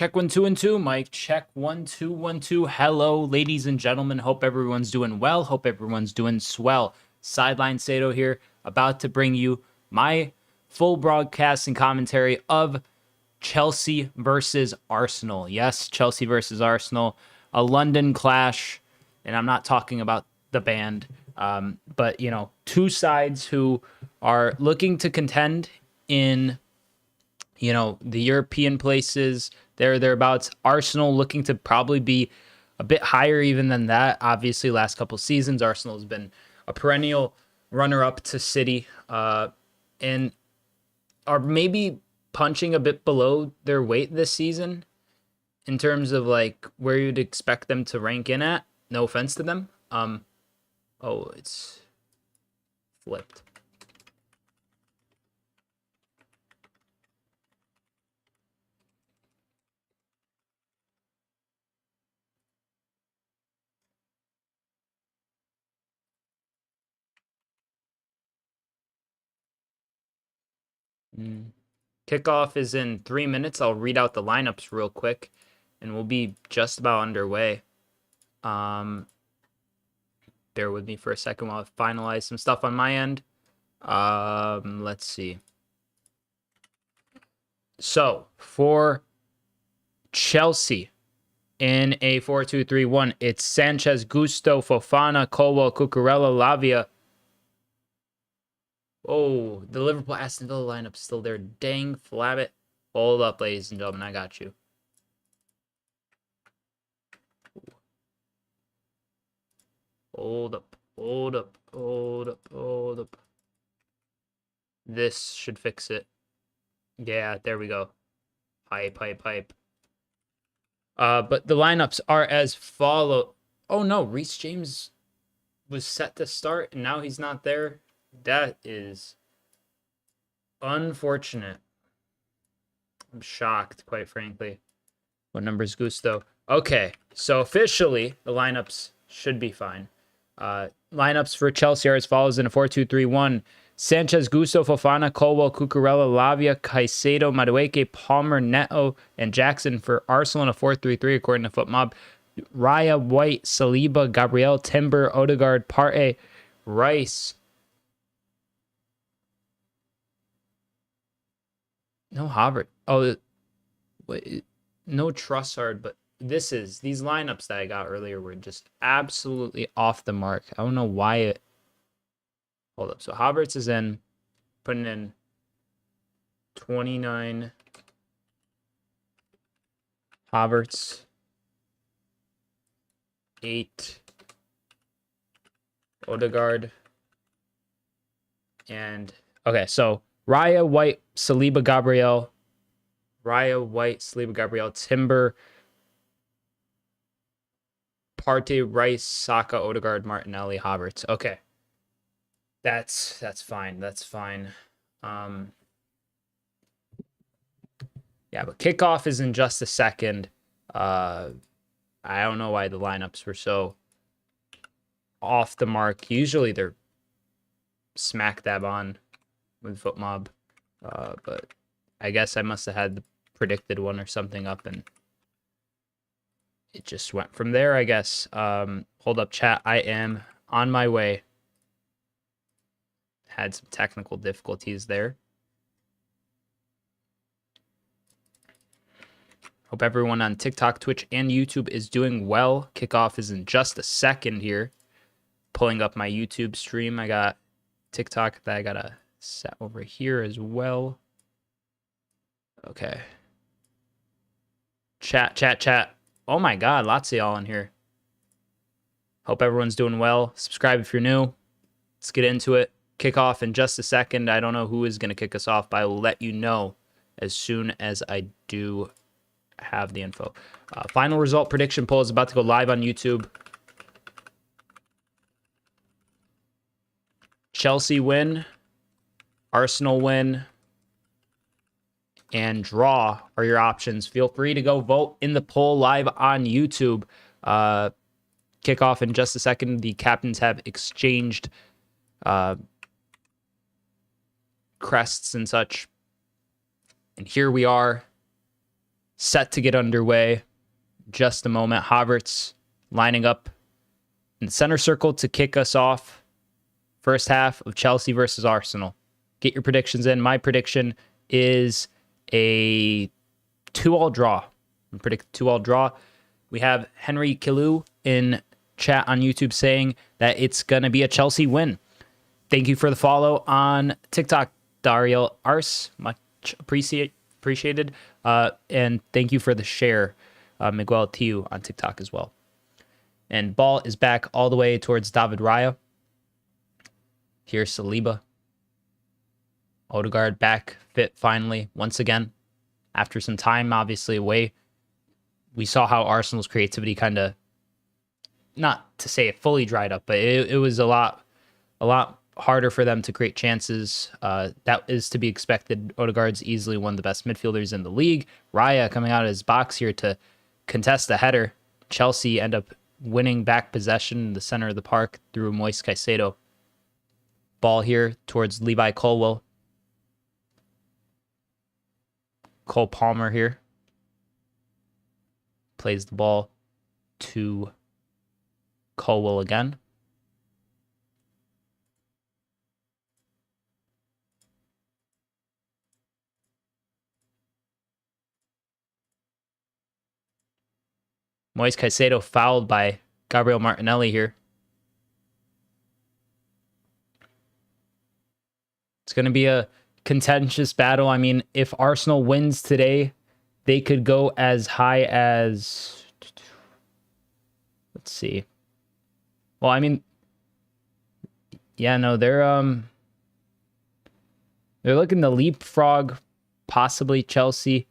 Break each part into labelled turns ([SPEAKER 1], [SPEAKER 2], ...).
[SPEAKER 1] check 1 2 and 2. Mic check 1 2 1 2. Hello, ladies and gentlemen. Hope everyone's doing well. Hope everyone's doing swell. Sideline Sedo here, about to bring you my full broadcast and commentary of Chelsea versus Arsenal. Yes, Chelsea versus Arsenal, a London clash, and I'm not talking about the band, but you know, two sides who are looking to contend in, you know, the European places, thereabouts. Arsenal looking to probably be a bit higher even than that. Obviously, last couple seasons, Arsenal has been a perennial runner-up to City, and are maybe punching a bit below their weight this season in terms of like where you'd expect them to rank in at. No offense to them. Oh, it's flipped. Kickoff is in 3 minutes. I'll read out the lineups real quick, and we'll be just about underway. Bear with me for a second while I finalize some stuff on my end. Let's see. So, for Chelsea, in a 4-2-3-1, it's Sanchez, Gusto, Fofana, Colwell, Cucurella, Lavia. Oh, the Liverpool Aston Villa lineup's still there. Dang, flabbit. Hold up, ladies and gentlemen. I got you. Hold up. This should fix it. Yeah, there we go. Hype. But the lineups are as follow. Oh no, Reece James was set to start, and now he's not there. That is unfortunate. I'm shocked, quite frankly. What number is Gusto? Okay, so officially, the lineups should be fine. Lineups for Chelsea are as follows in a 4-2-3-1. Sanchez, Gusto, Fofana, Colwell, Cucurella, Lavia, Caicedo, Madueke, Palmer, Neto, and Jackson. For Arsenal in a 4-3-3, according to FootMob. Raya, White, Saliba, Gabriel, Timber, Odegaard, Partey, Rice. No Havertz. Oh, wait, no Trossard, but these lineups that I got earlier were just absolutely off the mark. I don't know why it. Hold up. So Havertz is in, putting in 29. Havertz 8. Odegaard. And okay, so Raya, White, Saliba, Gabriel. Raya, White, Saliba, Gabriel, Timber, Partey, Rice, Saka, Odegaard, Martinelli, Havertz. Okay. That's fine. That's fine. Yeah, but kickoff is in just a second. I don't know why the lineups were so off the mark. Usually they're smack dab on with FootMob. But I guess I must have had the predicted one or something up, and it just went from there, I guess. Hold up, chat. I am on my way. Had some technical difficulties there. Hope everyone on TikTok, Twitch, and YouTube is doing well. Kickoff is in just a second here. Pulling up my YouTube stream. I got TikTok that I gotta set over here as well. Okay. Chat. Oh my god, lots of y'all in here. Hope everyone's doing well. Subscribe if you're new. Let's get into it. Kickoff in just a second. I don't know who is going to kick us off, but I will let you know as soon as I do have the info. Final result prediction poll is about to go live on YouTube. Chelsea win, Arsenal win, and draw are your options. Feel free to go vote in the poll live on YouTube. Kickoff in just a second. The captains have exchanged crests and such. And here we are. set to get underway. Just a moment. Havertz lining up in the center circle to kick us off. First half of Chelsea versus Arsenal. Get your predictions in. My prediction is a 2-2 draw. I predict 2-2 draw. We have Henry Killu in chat on YouTube saying that it's going to be a Chelsea win. Thank you for the follow on TikTok, Dario Ars. Much appreciated. And thank you for the share, Miguel Tiu on TikTok as well. And ball is back all the way towards David Raya. Here's Saliba. Odegaard back fit finally once again. After some time, obviously, away. We saw how Arsenal's creativity kind of, not to say it fully dried up, but it was a lot harder for them to create chances. That is to be expected. Odegaard's easily one of the best midfielders in the league. Raya coming out of his box here to contest the header. Chelsea end up winning back possession in the center of the park through Moise Caicedo. Ball here towards Levi Colwill. Cole Palmer here. Plays the ball to Colwill again. Moise Caicedo fouled by Gabriel Martinelli here. It's going to be a contentious battle. I mean, if Arsenal wins today, they could go as high as... Let's see. Well, I mean... Yeah, no, they're looking to leapfrog possibly Chelsea.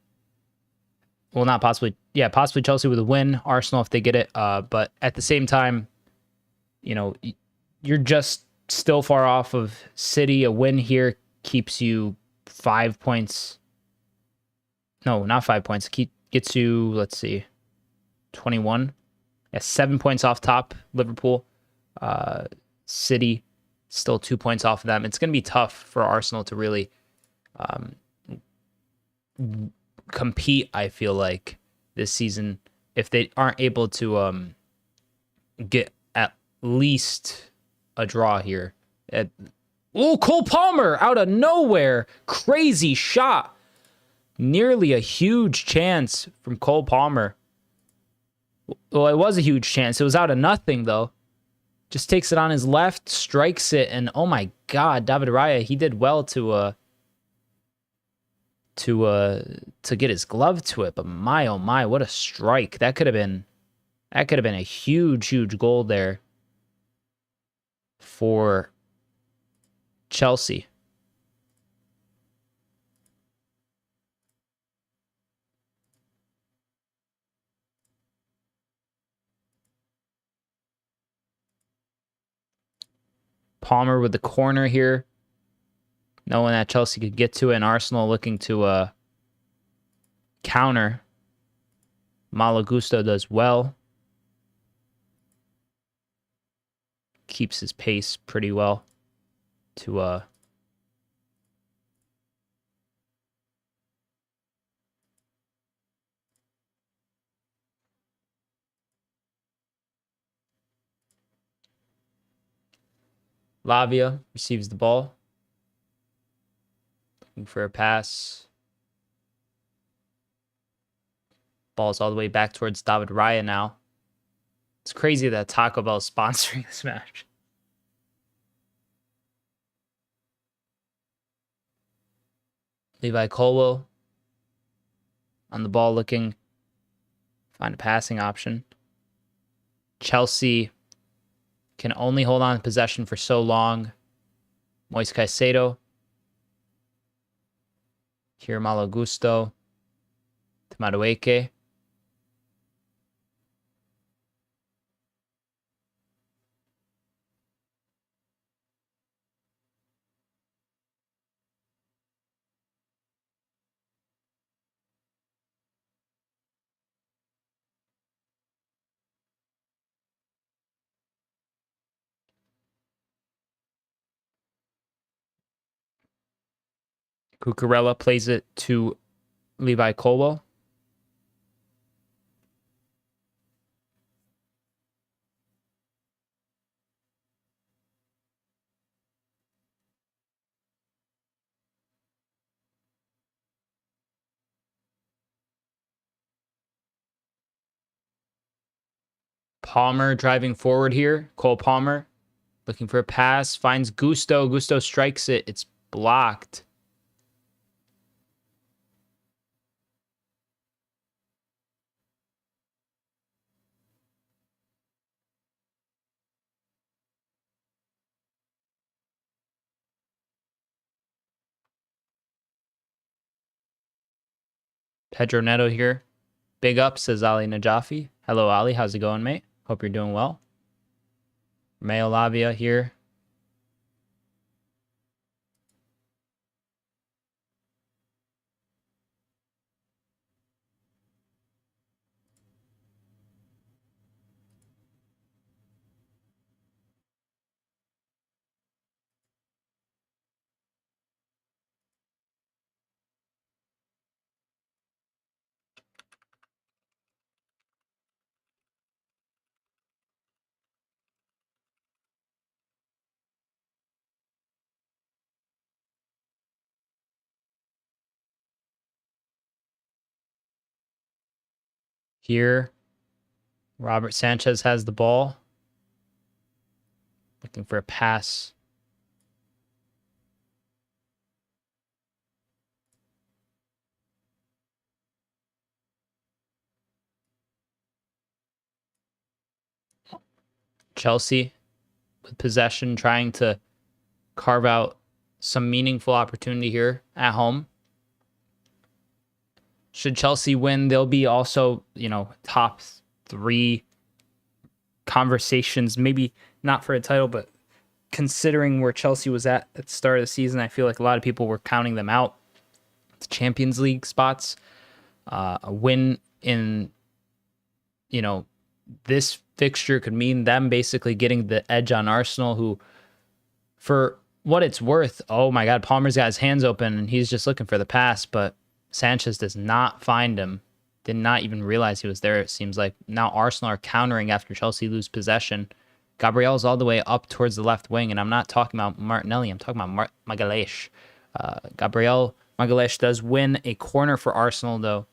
[SPEAKER 1] Well, not possibly. Yeah, possibly Chelsea with a win. Arsenal if they get it. But at the same time, you know, you're just still far off of City. A win here keeps you 5 points. No, not 5 points. Gets you, let's see, 21. Yeah, 7 points off top, Liverpool. City, still 2 points off of them. It's going to be tough for Arsenal to really compete, I feel like, this season if they aren't able to get at least a draw here. Cole Palmer out of nowhere. Crazy shot. Nearly a huge chance from Cole Palmer. Well, it was a huge chance. It was out of nothing, though. Just takes it on his left, strikes it, and oh my God, David Raya, he did well to get his glove to it. But my oh my, what a strike. That could have been a huge goal there for Chelsea. Palmer with the corner here, knowing that Chelsea could get to it, and Arsenal looking to counter. Malo Gusto does well. Keeps his pace pretty well to Lavia receives the ball. Looking for a pass. Ball's all the way back towards David Raya now. It's crazy that Taco Bell is sponsoring this match. Levi Colwill on the ball looking. Find a passing option. Chelsea can only hold on to possession for so long. Moise Caicedo. Here Malo Gusto. To Madueke. Cucurella plays it to Levi Colwill. Palmer driving forward here. Cole Palmer looking for a pass. Finds Gusto. Gusto strikes it. It's blocked. Pedro Neto here. Big up, says Ali Najafi. Hello, Ali. How's it going, mate? Hope you're doing well. Mayo Lavia here. Here, Robert Sanchez has the ball. Looking for a pass. Chelsea with possession, trying to carve out some meaningful opportunity here at home. Should Chelsea win, they'll be also, top 3 conversations, maybe not for a title, but considering where Chelsea was at the start of the season, I feel like a lot of people were counting them out. The Champions League spots, a win in, this fixture could mean them basically getting the edge on Arsenal, who, for what it's worth, oh my God, Palmer's got his hands open and he's just looking for the pass, but Sanchez does not find him. Did not even realize he was there, it seems like. Now Arsenal are countering after Chelsea lose possession. Gabriel's all the way up towards the left wing, and I'm not talking about Martinelli. I'm talking about Magalhaes. Gabriel Magalhaes does win a corner for Arsenal, though,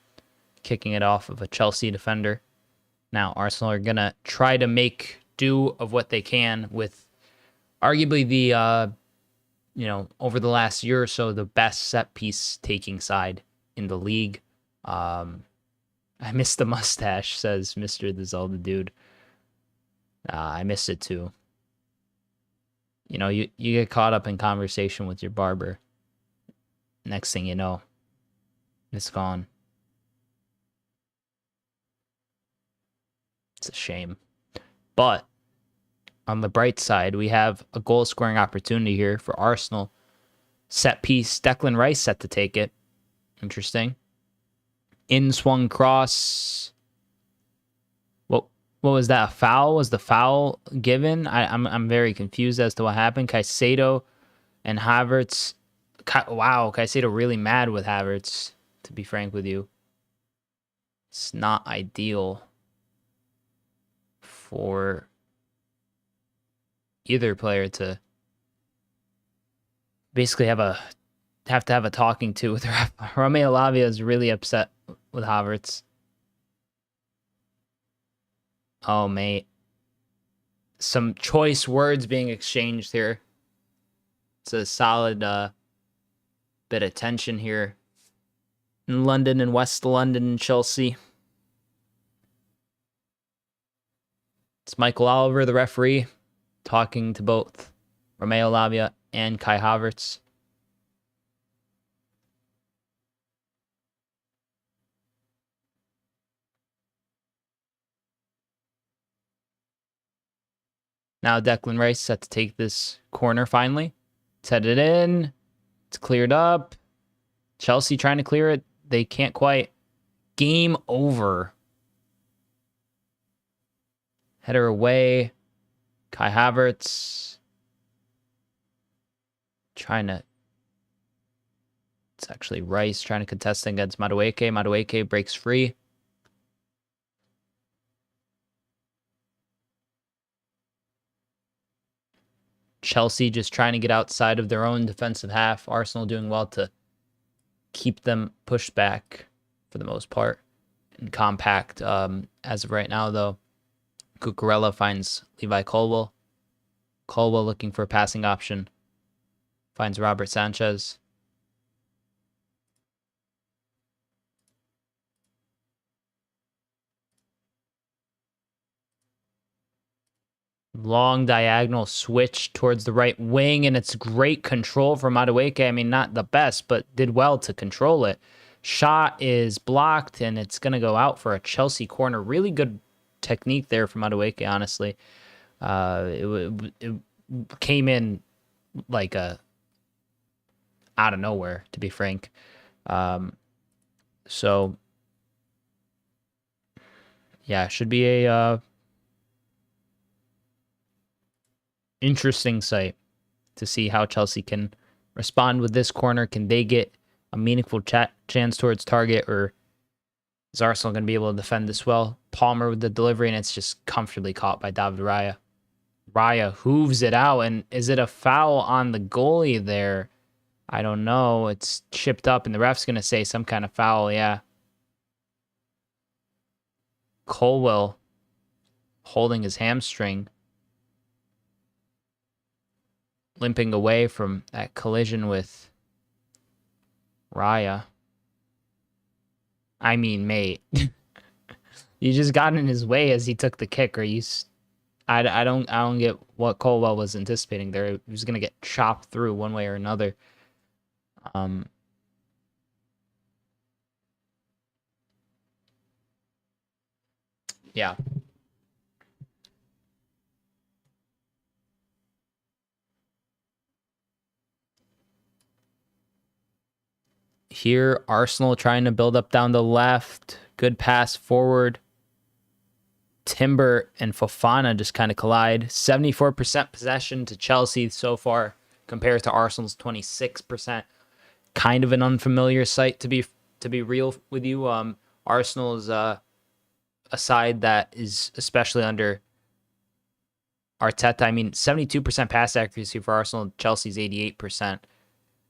[SPEAKER 1] kicking it off of a Chelsea defender. Now Arsenal are going to try to make do of what they can with arguably the, over the last year or so, the best set-piece taking side in the league. I missed the mustache, says Mr. The Zelda Dude. I missed it too. You get caught up in conversation with your barber. Next thing you know, it's gone. It's a shame. But on the bright side, we have a goal-scoring opportunity here for Arsenal. Set piece, Declan Rice set to take it. Interesting. In-swung cross. What was that? A foul? Was the foul given? I'm very confused as to what happened. Caicedo and Havertz. Wow, Caicedo really mad with Havertz, to be frank with you. It's not ideal for either player to basically have to have a talking to with Romeo Lavia is really upset with Havertz. Oh, mate. Some choice words being exchanged here. It's a solid bit of tension here in London and West London and Chelsea. It's Michael Oliver, the referee, talking to both Romeo Lavia and Kai Havertz. Now Declan Rice set to take this corner finally. It's headed in. It's cleared up. Chelsea trying to clear it. They can't quite. Game over. Header away. Kai Havertz. It's actually Rice trying to contest against Madueke. Madueke breaks free. Chelsea just trying to get outside of their own defensive half. Arsenal doing well to keep them pushed back for the most part and compact. As of right now, though, Cucurella finds Levi Colwell. Colwell looking for a passing option. Finds Robert Sanchez. Long diagonal switch towards the right wing, and it's great control from Madueke. I mean, not the best, but did well to control it. Shot is blocked, and it's going to go out for a Chelsea corner. Really good technique there from Madueke, honestly. It came in like out of nowhere, to be frank. So, yeah, should be a interesting sight to see how Chelsea can respond with this corner. Can they get a meaningful chance towards target, or is Arsenal going to be able to defend this well? Palmer with the delivery, and it's just comfortably caught by David Raya. Raya hooves it out, and is it a foul on the goalie there? I don't know. It's chipped up, and the ref's going to say some kind of foul, yeah. Colwell holding his hamstring, limping away from that collision with Raya. I mean, mate, you just got in his way as he took the kick. Or I don't get what Colwell was anticipating there. He was gonna get chopped through one way or another. Yeah. Here, Arsenal trying to build up down the left. Good pass forward. Timber and Fofana just kind of collide. 74% possession to Chelsea so far compared to Arsenal's 26%. Kind of an unfamiliar sight, to be real with you. Arsenal is a side that is, especially under Arteta, I mean, 72% pass accuracy for Arsenal. Chelsea's 88%.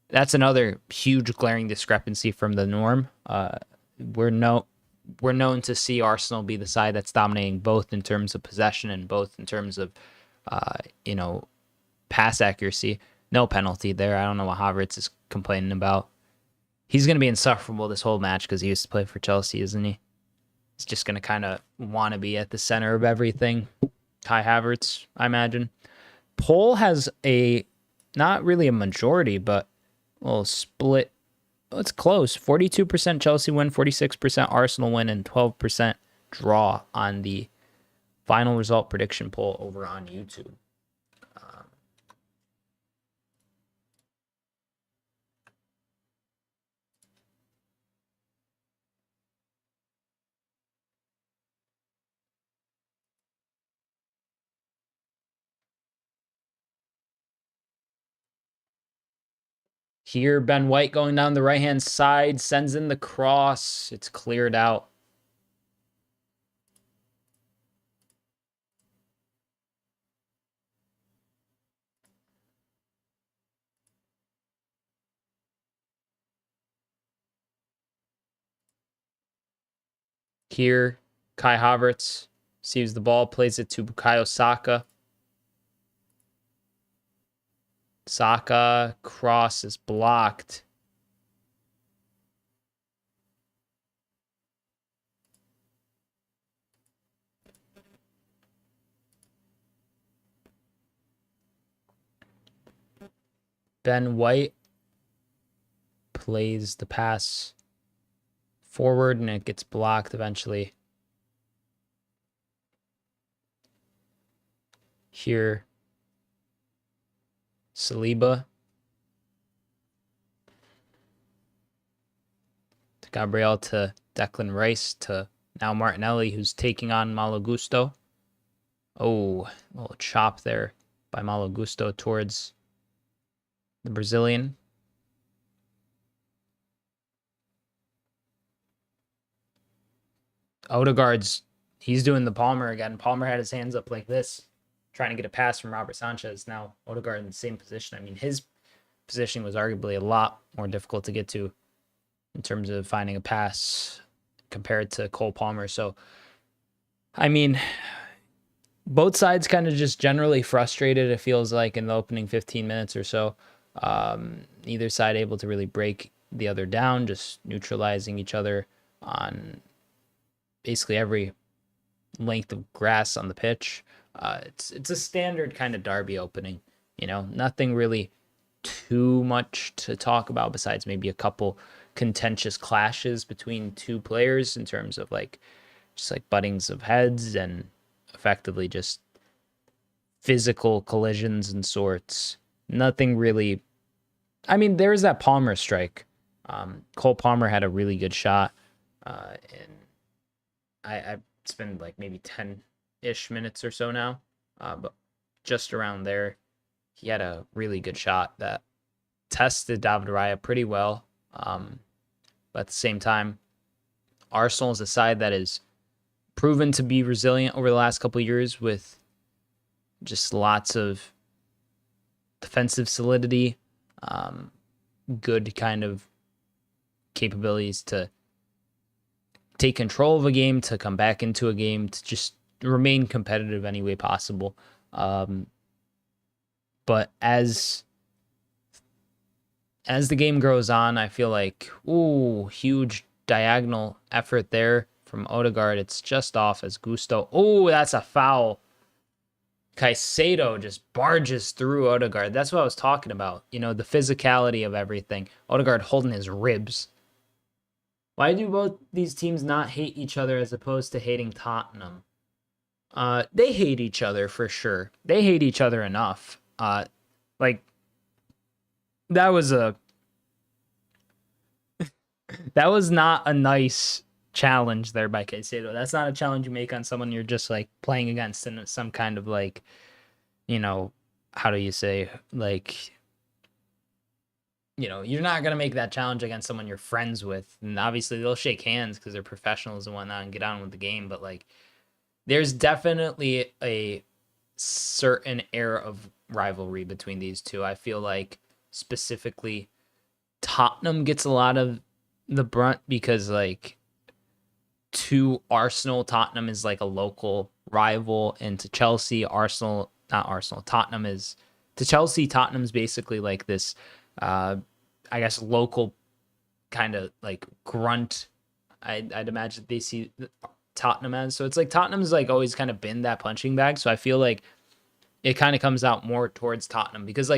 [SPEAKER 1] That's another huge glaring discrepancy from the norm. We're known to see Arsenal be the side that's dominating both in terms of possession and both in terms of, pass accuracy. No penalty there. I don't know what Havertz is complaining about. He's going to be insufferable this whole match because he used to play for Chelsea, isn't he? He's just going to kind of want to be at the center of everything. Kai Havertz, I imagine. Poll has not really a majority, but a little split. It's close. 42% Chelsea win, 46% Arsenal win, and 12% draw on the final result prediction poll over on YouTube. Here, Ben White going down the right-hand side, sends in the cross. It's cleared out. Here, Kai Havertz receives the ball, plays it to Bukayo Saka. Saka, cross is blocked. Ben White plays the pass forward, and it gets blocked eventually. Here, Saliba to Gabriel to Declan Rice to now Martinelli, who's taking on Malo Gusto. Oh, a little chop there by Malo Gusto towards the Brazilian. Odegaard's, he's doing the Palmer again. Palmer had his hands up like this, trying to get a pass from Robert Sanchez. Now Odegaard in the same position. I mean, his positioning was arguably a lot more difficult to get to in terms of finding a pass compared to Cole Palmer. So, I mean, both sides kind of just generally frustrated, it feels like, in the opening 15 minutes or so. Neither side able to really break the other down, just neutralizing each other on basically every length of grass on the pitch. It's a standard kind of derby opening, nothing really too much to talk about besides maybe a couple contentious clashes between two players in terms of just buttings of heads and effectively just physical collisions and sorts. Nothing really. I mean, there was that Palmer strike. Cole Palmer had a really good shot, and I spent maybe 10-ish minutes or so now, but just around there, he had a really good shot that tested David Raya pretty well. But at the same time, Arsenal is a side that is proven to be resilient over the last couple of years with just lots of defensive solidity, good kind of capabilities to take control of a game, to come back into a game, to just remain competitive any way possible. But as the game grows on, I feel like, huge diagonal effort there from Odegaard. It's just off as Gusto. That's a foul. Caicedo just barges through Odegaard. That's what I was talking about. The physicality of everything. Odegaard holding his ribs. Why do both these teams not hate each other as opposed to hating Tottenham? They hate each other for sure. They hate each other enough. That was not a nice challenge there by Caicedo. That's not a challenge you make on someone you're just playing against in some kind of how do you say, you're not going to make that challenge against someone you're friends with. And obviously they'll shake hands because they're professionals and whatnot and get on with the game. But there's definitely a certain air of rivalry between these two. I feel like specifically Tottenham gets a lot of the brunt because to Arsenal, Tottenham is a local rival, and to Chelsea, Tottenham is to Chelsea, Tottenham's basically this I guess local kind of grunt. I'd imagine they see Tottenham as. So it's Tottenham's always kind of been that punching bag. So I feel like it kind of comes out more towards Tottenham because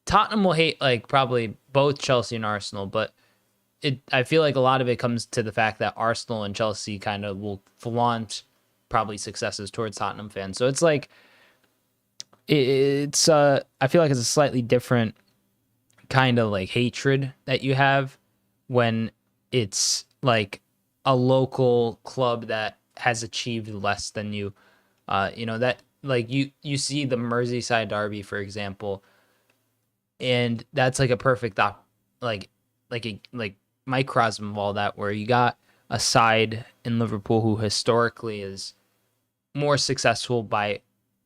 [SPEAKER 1] Tottenham will hate probably both Chelsea and Arsenal, but I feel like a lot of it comes to the fact that Arsenal and Chelsea kind of will flaunt probably successes towards Tottenham fans. So it's I feel like it's a slightly different kind of hatred that you have when it's a local club that has achieved less than you. That you see the Merseyside derby, for example, and that's a perfect microcosm of all that, where you got a side in Liverpool who historically is more successful by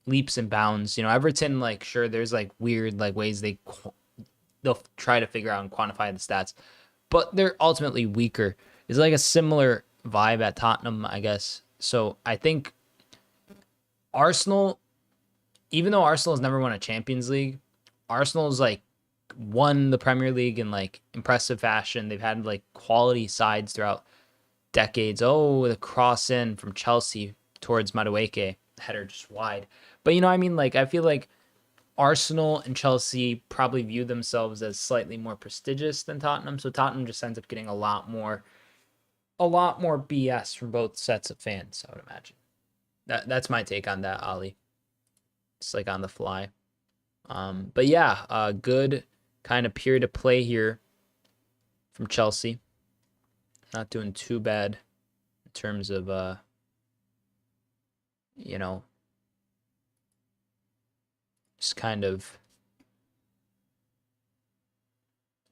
[SPEAKER 1] leaps and bounds. Everton, sure, there's weird ways they'll try to figure out and quantify the stats, but they're ultimately weaker. It's a similar vibe at Tottenham, I guess. So I think Arsenal, even though Arsenal has never won a Champions League, Arsenal's won the Premier League in impressive fashion. They've had quality sides throughout decades. The cross in from Chelsea towards Madueke, header just wide. But I feel Arsenal and Chelsea probably view themselves as slightly more prestigious than Tottenham. So Tottenham just ends up getting a lot more BS from both sets of fans, I would imagine. That's my take on that, Ali. It's on the fly. But yeah, good kind of period of play here from Chelsea. Not doing too bad in terms of, just kind of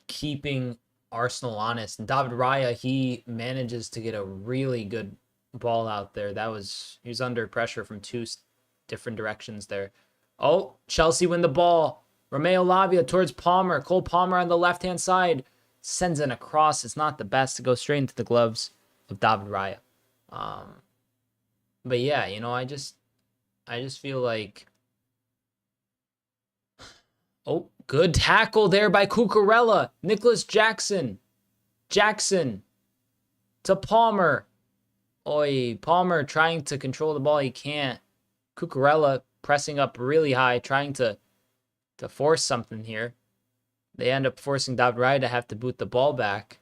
[SPEAKER 1] keeping Arsenal honest. And David Raya, he manages to get a really good ball out there. He was under pressure from two different directions there. Chelsea win the ball. Romeo Lavia towards Palmer. Cole Palmer on the left-hand side sends in a cross. It's not the best to go straight into the gloves of David Raya. But yeah, I just feel like, oh, good tackle there by Cucurella. Nicholas Jackson to Palmer. Oi, Palmer trying to control the ball. He can't. Cucurella pressing up really high, trying to force something here. They end up forcing Rivalry to have to boot the ball back.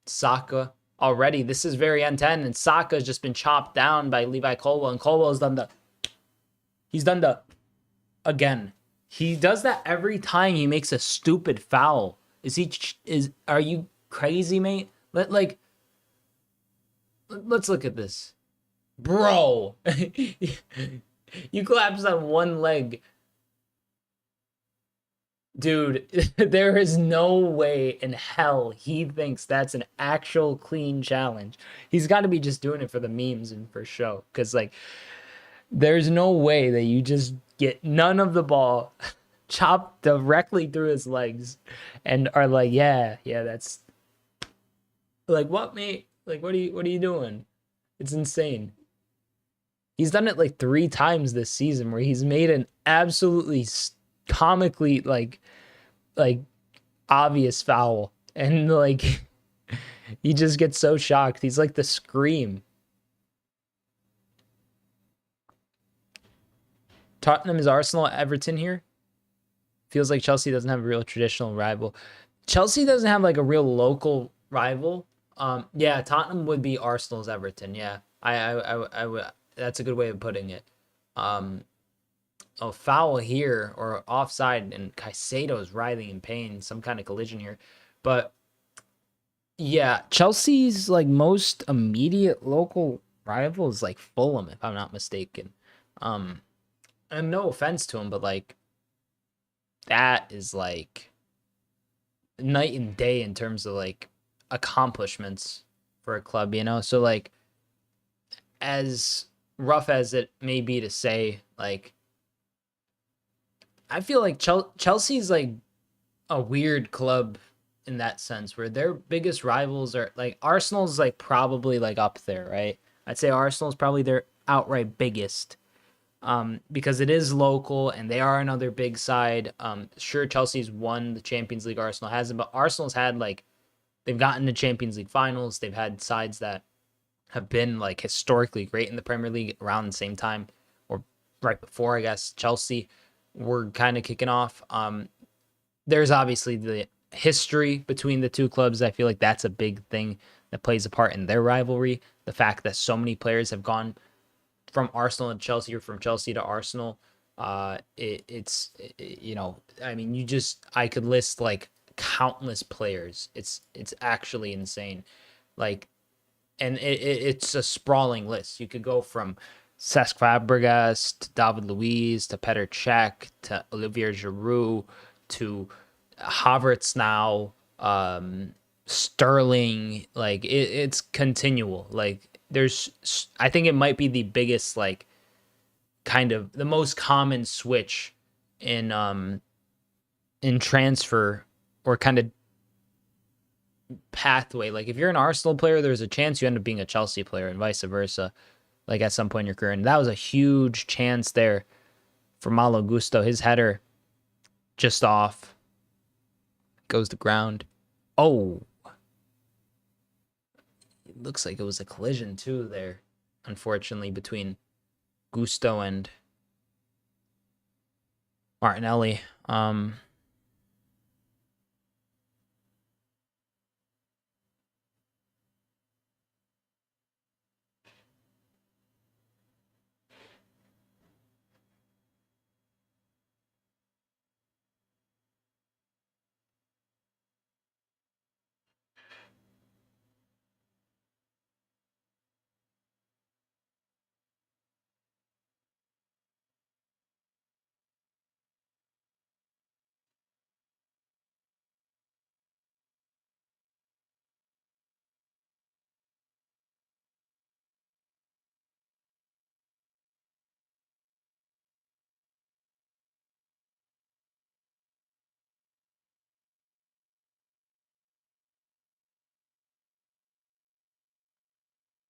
[SPEAKER 1] Saka already. This is very N10, and Saka has just been chopped down by Levi Colwell, and Colwell's done the again. He does that every time he makes a stupid foul. Are you crazy, mate? Let's look at this. Bro. You collapsed on one leg. Dude, there is no way in hell he thinks that's an actual clean challenge. He's got to be just doing it for the memes and for show. Because, like, there's no way that you just get none of the ball chopped directly through his legs and are like, yeah, that's... Like, what, mate? Like, what are you doing? It's insane. He's done it, like, 3 times this season where he's made an absolutely comically, like obvious foul, and like he just gets so shocked. He's like the Scream. Tottenham is Arsenal, Everton here. Feels like Chelsea doesn't have a real traditional rival. Chelsea doesn't have like a real local rival. Yeah, Tottenham would be Arsenal's Everton. Yeah, I would. That's a good way of putting it. A foul here or offside, and Caicedo's writhing in pain, some kind of collision here. But yeah, Chelsea's like most immediate local rival is like Fulham, if I'm not mistaken. And no offense to him, but like that is like night and day in terms of like accomplishments for a club, you know? So like, as rough as it may be to say, like, I feel like Chelsea's like a weird club in that sense, where their biggest rivals are like Arsenal's like probably like up there, right? I'd say Arsenal's probably their outright biggest, because it is local and they are another big side. Sure, Chelsea's won the Champions League, Arsenal hasn't, but Arsenal's had like, they've gotten to Champions League finals. They've had sides that have been like historically great in the Premier League around the same time, or right before, I guess, Chelsea were kind of kicking off. There's obviously the history between the two clubs. I feel like that's a big thing that plays a part in their rivalry. The fact that so many players have gone from Arsenal to Chelsea, or from Chelsea to Arsenal. It's you know, I mean, I could list like countless players. It's actually insane. Like, and it's a sprawling list. You could go from Cesc Fabregas to David Luiz to Petr Cech to Olivier Giroud to Havertz now, Sterling. Like it's continual. Like I think it might be the biggest, like, kind of the most common switch in transfer, or kind of pathway. Like if you're an Arsenal player, there's a chance you end up being a Chelsea player, and vice versa, like at some point in your career. And that was a huge chance there for Malo Gusto. His header just off, goes to ground. Oh, it looks like it was a collision too there, unfortunately, between Gusto and Martinelli.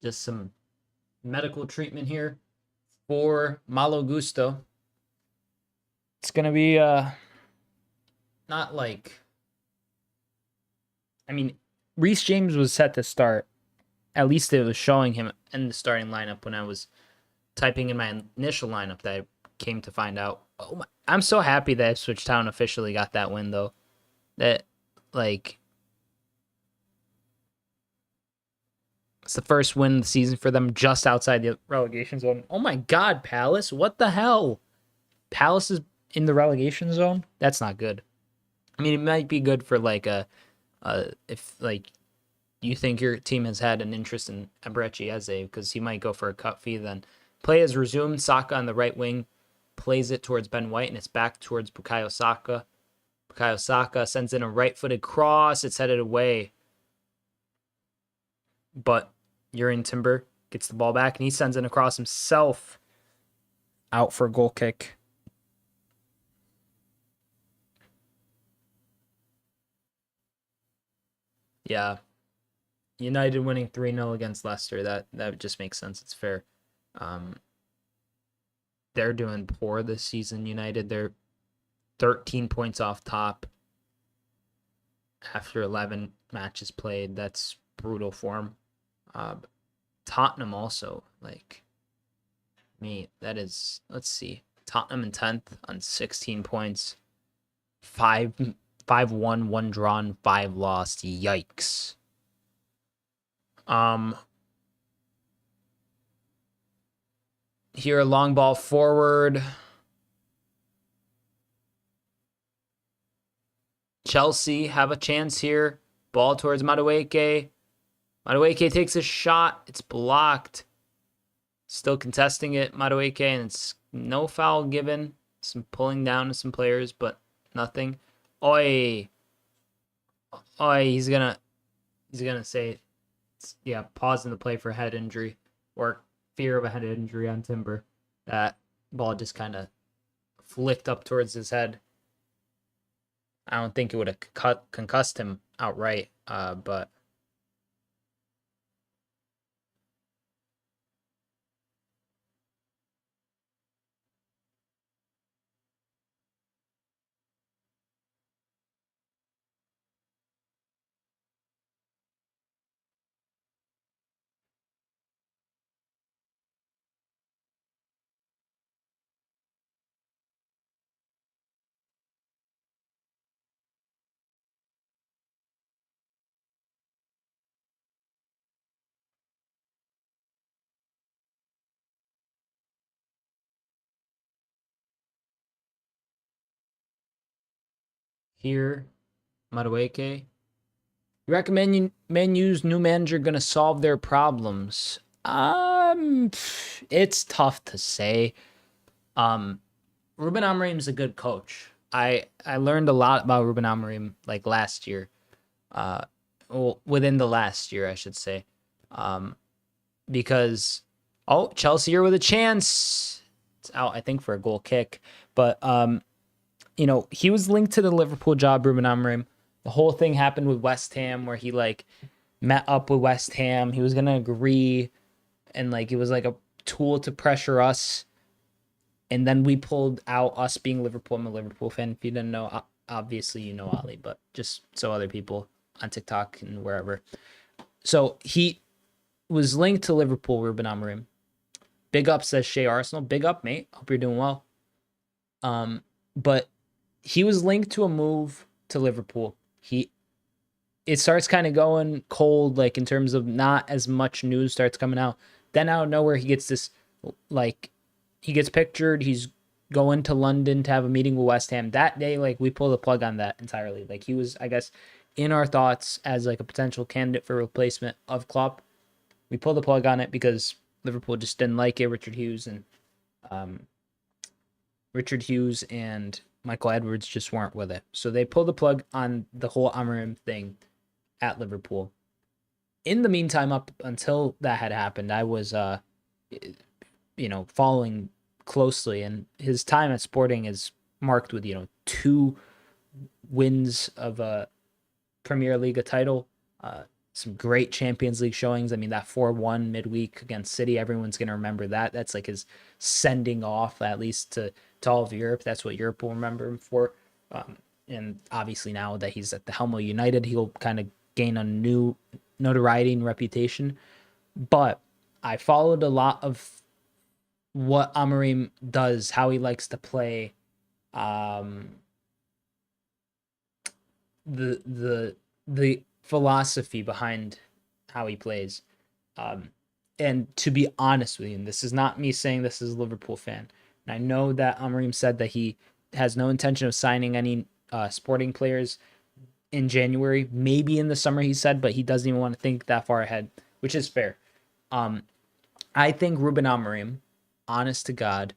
[SPEAKER 1] Just some medical treatment here for Malo Gusto. It's going to be not like... I mean, Reece James was set to start. At least it was showing him in the starting lineup when I was typing in my initial lineup that I came to find out. Oh my, I'm so happy that Ipswich Town officially got that win, though. That, like... It's the first win of the season for them just outside the relegation zone. Oh my God, Palace. What the hell? Palace is in the relegation zone? That's not good. I mean, it might be good for like if like you think your team has had an interest in Eberechi Eze because he might go for a cut fee, then play has resumed. Saka on the right wing plays it towards Ben White and it's back towards Bukayo Saka. Bukayo Saka sends in a right-footed cross. It's headed away. But Urian Timber gets the ball back and he sends in a cross himself out for a goal kick. Yeah. United winning 3-0 against Leicester. That just makes sense. It's fair. They're doing poor this season, United. They're 13 points off top after 11 matches played. That's brutal form. Tottenham also, like, that is, let's see. Tottenham in 10th on 16 points. 5-1, 1 drawn, 5 lost. Yikes. Here, a long ball forward. Chelsea have a chance here. Ball towards Madueke. Madueke takes a shot. It's blocked. Still contesting it, Madueke, and it's no foul given. Some pulling down to some players, but nothing. Oi. He's gonna say, yeah, pausing the play for head injury or fear of a head injury on Timber. That ball just kind of flicked up towards his head. I don't think it would have concussed him outright, but here, Madueke. You recommend Man U's new manager gonna solve their problems? It's tough to say. Ruben Amorim's a good coach. I learned a lot about Ruben Amorim like last year. Well, within the last year, I should say. Because Chelsea here with a chance. It's out, I think, for a goal kick. But he was linked to the Liverpool job, Ruben Amorim. The whole thing happened with West Ham where he met up with West Ham. He was going to agree and it was like a tool to pressure us. And then we pulled out, us being Liverpool. I'm a Liverpool fan. If you didn't know, obviously you know Ali, but just so other people on TikTok and wherever. So he was linked to Liverpool, Ruben Amorim. Big up, says Shea Arsenal. Big up, mate. Hope you're doing well. But he was linked to a move to Liverpool. It starts kind of going cold, in terms of not as much news starts coming out. Then out of nowhere, he gets this, he gets pictured. He's going to London to have a meeting with West Ham. That day, we pull the plug on that entirely. He was, I guess, in our thoughts as a potential candidate for replacement of Klopp. We pulled the plug on it because Liverpool just didn't like it. Richard Hughes and Michael Edwards just weren't with it. So they pulled the plug on the whole Amorim thing at Liverpool. In the meantime, up until that had happened, I was, following closely, and his time at Sporting is marked with, 2 wins of a Premier League title, some great Champions League showings. I mean, that 4-1 midweek against City, everyone's going to remember that. That's like his sending off, at least to all of Europe. That's what Europe will remember him for. And obviously now that he's at the helm of United, he'll kind of gain a new notoriety and reputation. But I followed a lot of what Amorim does, how he likes to play, the philosophy behind how he plays. And to be honest with you, and this is not me saying this as a Liverpool fan, and I know that Amorim said that he has no intention of signing any Sporting players in January, maybe in the summer, he said, but he doesn't even want to think that far ahead, which is fair. I think Ruben Amorim, honest to God,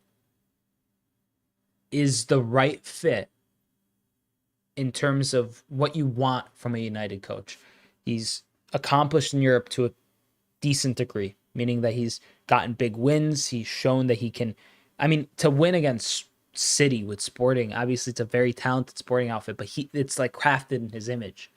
[SPEAKER 1] is the right fit in terms of what you want from a United coach. He's accomplished in Europe to a decent degree, meaning that he's gotten big wins. He's shown that he can, I mean, to win against City with Sporting, obviously it's a very talented Sporting outfit, but it's like crafted in his image.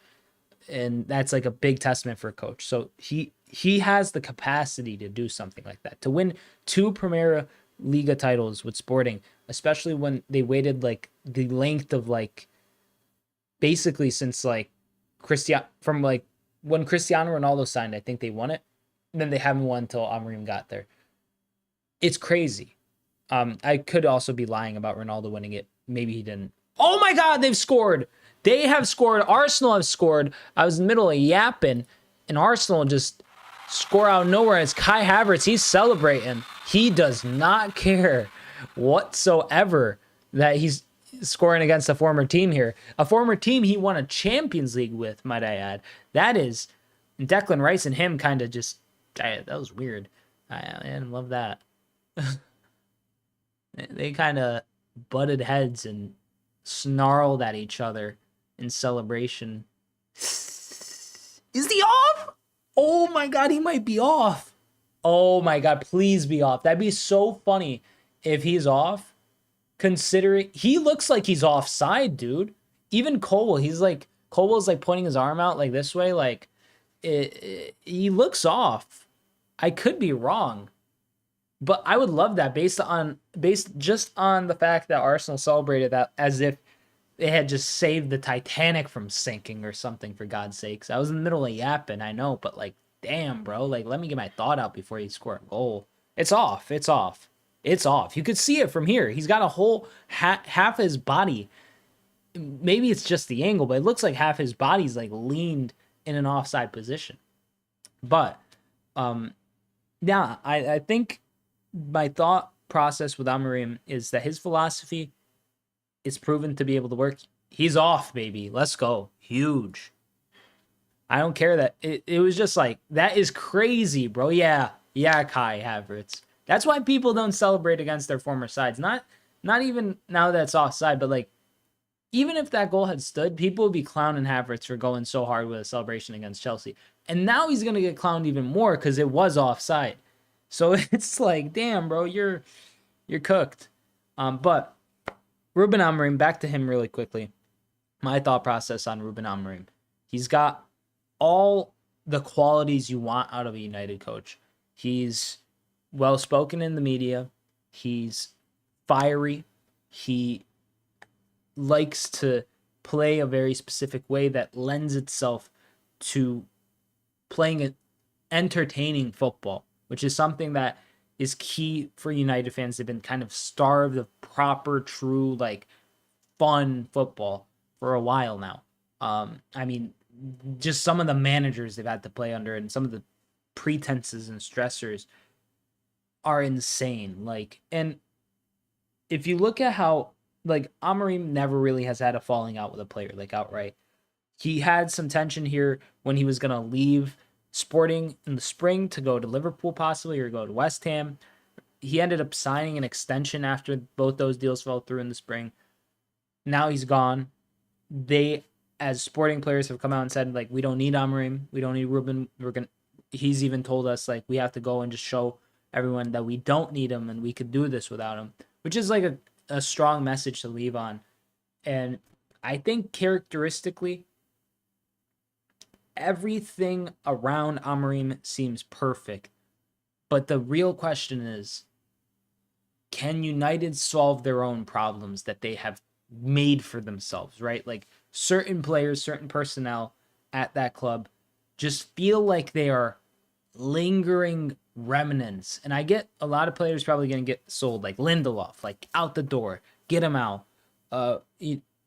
[SPEAKER 1] And that's like a big testament for a coach. So he has the capacity to do something like that, to win 2 Primera Liga titles with Sporting, especially when they waited like the length of like basically since like from like when Cristiano Ronaldo signed. I think they won it, and then they haven't won until Amorim got there. It's crazy. I could also be lying about Ronaldo winning it. Maybe he didn't. Oh my God, they've scored. They have scored. Arsenal have scored. I was in the middle of yapping, and Arsenal just score out of nowhere. It's Kai Havertz. He's celebrating. He does not care whatsoever that he's scoring against a former team here. A former team he won a Champions League with, might I add. That is, Declan Rice and him kind of just, that was weird. I didn't love that. They kind of butted heads and snarled at each other in celebration. Is he off? Oh my God, he might be off. Oh my God, please be off. That'd be so funny if he's off. Considering he looks like he's offside, dude. Even Colwell's like pointing his arm out like this way, like he looks off. I could be wrong, but I would love that based just on the fact that Arsenal celebrated that as if they had just saved the Titanic from sinking or something, for God's sakes. I was in the middle of yapping, I know, but like, damn, bro, like let me get my thought out before you score a goal. It's off. You could see it from here. He's got a whole half his body. Maybe it's just the angle, but it looks like half his body's like leaned in an offside position. But yeah, I think my thought process with Amorim is that his philosophy is proven to be able to work. He's off, baby. Let's go. Huge. I don't care that it was just like, that is crazy, bro. Yeah, Kai Havertz. That's why people don't celebrate against their former sides. Not even now that it's offside, but like, even if that goal had stood, people would be clowning Havertz for going so hard with a celebration against Chelsea. And now he's going to get clowned even more because it was offside. So it's like, damn, bro, you're cooked. But Ruben Amorim, back to him really quickly. My thought process on Ruben Amorim. He's got all the qualities you want out of a United coach. He's well-spoken in the media. He's fiery. He likes to play a very specific way that lends itself to playing an entertaining football, which is something that is key for United fans. They've been kind of starved of proper, true, like, fun football for a while now. I mean, just some of the managers they've had to play under and some of the pretenses and stressors are insane. Like, and if you look at how, like, Amorim never really has had a falling out with a player, like, outright. He had some tension here when he was going to leave Sporting in the spring to go to Liverpool possibly, or go to West Ham. He ended up signing an extension after both those deals fell through in the spring. Now he's gone. They, as Sporting players, have come out and said, like, we don't need Amorim. We don't need Ruben. He's even told us, like, we have to go and just show everyone that we don't need him and we could do this without him, which is like a strong message to leave on. And I think characteristically, everything around Amorim seems perfect. But the real question is, can United solve their own problems that they have made for themselves, right? Like certain players, certain personnel at that club just feel like they are lingering remnants. And I get a lot of players probably going to get sold, like Lindelof, like out the door, get him out.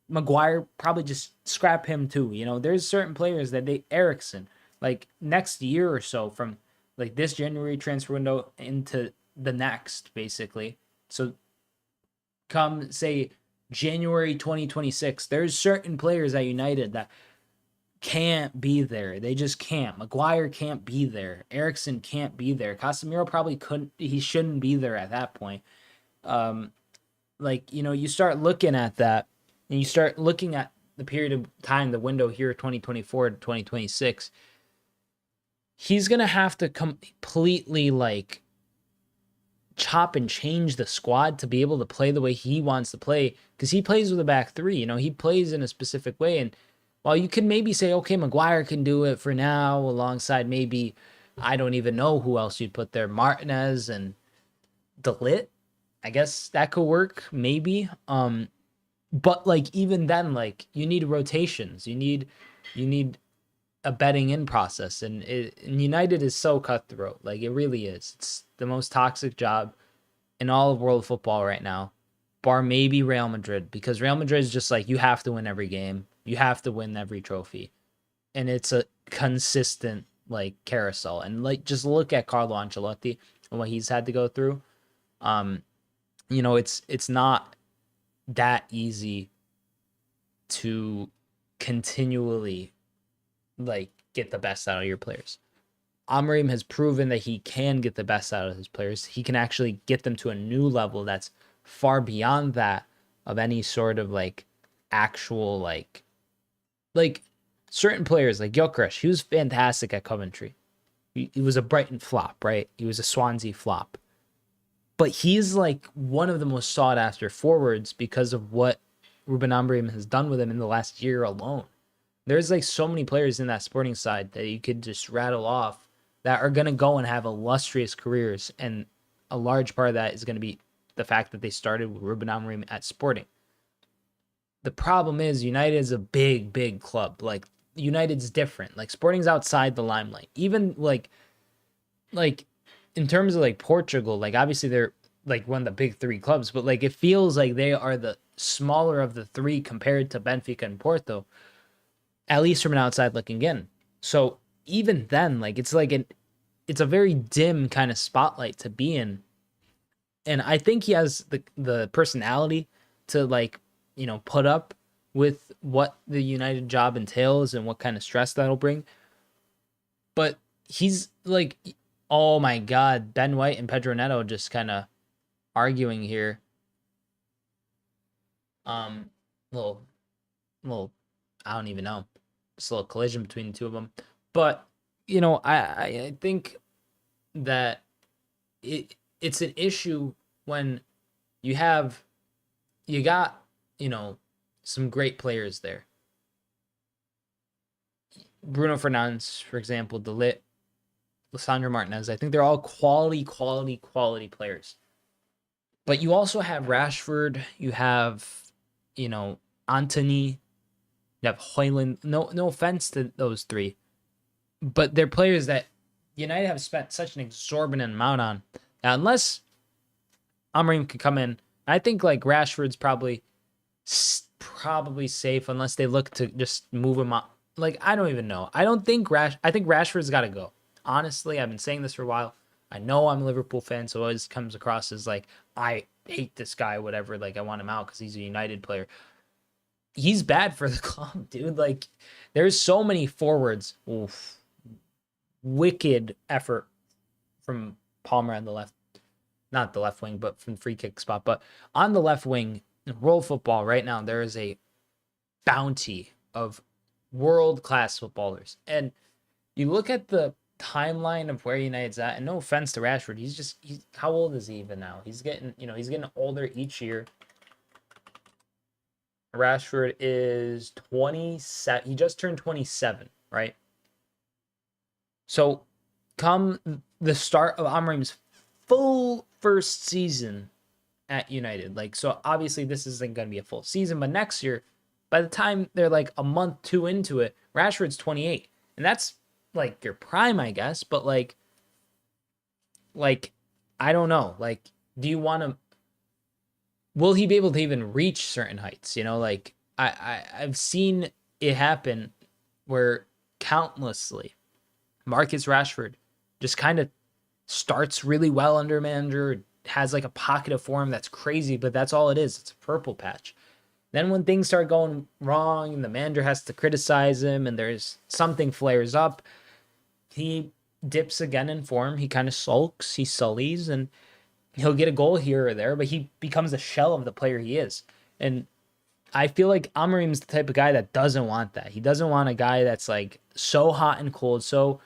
[SPEAKER 1] Maguire, probably just scrap him too. You know, there's certain players that Ericsson, like next year or so, from like this January transfer window into the next, basically. So come say January 2026, there's certain players at United that can't be there. They just can't. Maguire can't be there. Ericsson can't be there. Casemiro probably couldn't. He shouldn't be there at that point. Like, you know, you start looking at that, and you start looking at the period of time, the window here, 2024 to 2026. He's gonna have to completely like chop and change the squad to be able to play the way he wants to play, because he plays with a back three. You know, he plays in a specific way. And while you can maybe say, okay, Maguire can do it for now, alongside maybe, I don't even know who else you'd put there, Martinez and De Ligt, I guess that could work, maybe. But like even then, like you need rotations, you need a betting in process, and United is so cutthroat. Like it really is. It's the most toxic job in all of world football right now, bar maybe Real Madrid, because Real Madrid is just like, you have to win every game, you have to win every trophy, and it's a consistent like carousel. And like just look at Carlo Ancelotti and what he's had to go through. You know, it's not that easy to continually like get the best out of your players. Amorim has proven that he can get the best out of his players. He can actually get them to a new level that's far beyond that of any sort of like actual like certain players like Gyökeres. He was fantastic at Coventry. He was a Brighton flop, right? He was a Swansea flop. But he's like one of the most sought after forwards because of what Ruben Amorim has done with him in the last year alone. There's like so many players in that Sporting side that you could just rattle off that are going to go and have illustrious careers. And a large part of that is going to be the fact that they started with Ruben Amorim at Sporting. The problem is United is a big, big club. Like United's different. Like Sporting's outside the limelight. Even like in terms of like Portugal, like obviously they're like one of the big three clubs, but like it feels like they are the smaller of the three compared to Benfica and Porto, at least from an outside looking in. So even then, like it's a very dim kind of spotlight to be in. And I think he has the personality to like, you know, put up with what the United job entails and what kind of stress that'll bring. But he's like, oh my God, Ben White and Pedro Neto just kind of arguing here. Little, I don't even know. Just a little collision between the two of them. But, you know, I think that it's an issue when you got, you know, some great players there. Bruno Fernandes, for example, De Ligt, Lisandro Martinez. I think they're all quality players. But you also have Rashford, you have, you know, Antony, you have Højlund. No offense to those three, but they're players that United have spent such an exorbitant amount on. Now, unless Amorim could come in, I think like Rashford's probably safe unless they look to just move him up. Like I don't even know. I think Rashford's got to go. Honestly, I've been saying this for a while. I know I'm a Liverpool fan, so it always comes across as like, I hate this guy, whatever. Like, I want him out because he's a United player. He's bad for the club, dude. Like, there's so many forwards. Oof. Wicked effort from Palmer on the left. Not the left wing, but from the free kick spot. But on the left wing, in world football right now, there is a bounty of world-class footballers. And you look at the timeline of where United's at, and no offense to Rashford, he's how old is he even now? He's getting older each year. Rashford is 27. He just turned 27, right? So come the start of Amorim's full first season at United, like, so obviously this isn't going to be a full season, but next year, by the time they're like a month, two into it, Rashford's 28. And that's like your prime, I guess. But like, I don't know. Like, do you want to, will he be able to even reach certain heights? You know, like I've seen it happen where countlessly Marcus Rashford just kind of starts really well under a manager, has like a pocket of form that's crazy, but that's all it is. It's a purple patch. Then when things start going wrong and the manager has to criticize him and there's something flares up, he dips again in form. He kind of sulks, he sullies, and he'll get a goal here or there, but he becomes a shell of the player he is. And I feel like Amorim's the type of guy that doesn't want that. He doesn't want a guy that's like so hot and cold, so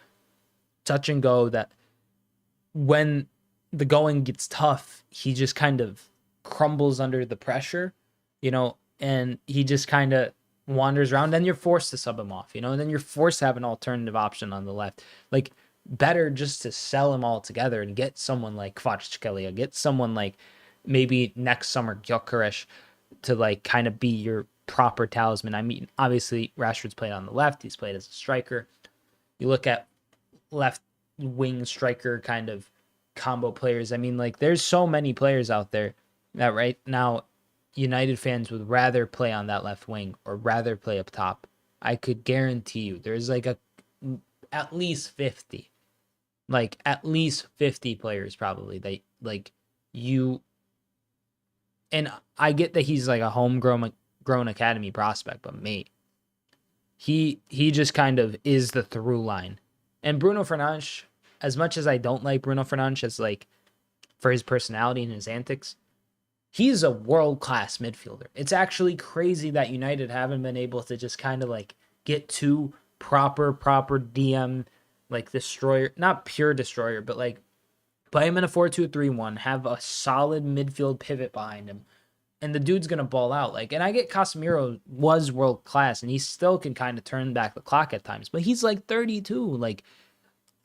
[SPEAKER 1] touch and go, that when the going gets tough, he just kind of crumbles under the pressure, you know, and he just kind of wanders around. Then you're forced to sub him off, you know, and then you're forced to have an alternative option on the left. Like, better just to sell him all together and get someone like Kvaratskhelia, get someone like maybe next summer Gyökeres to like kind of be your proper talisman. I mean, obviously Rashford's played on the left. He's played as a striker. You look at left wing striker kind of combo players. I mean, like, there's so many players out there that right now United fans would rather play on that left wing or rather play up top. I could guarantee you there's like at least 50. Like, at least 50 players probably that like you, and I get that he's like a homegrown academy prospect, but mate, he just kind of is the through line. And Bruno Fernandes, as much as I don't like Bruno Fernandes as like for his personality and his antics, he's a world-class midfielder. It's actually crazy that United haven't been able to just kind of like get two proper DM, like destroyer, not pure destroyer, but like play him in a 4-2-3-1, have a solid midfield pivot behind him, and the dude's gonna ball out. Like, and I get Casemiro was world class, and he still can kind of turn back the clock at times, but he's like 32. Like,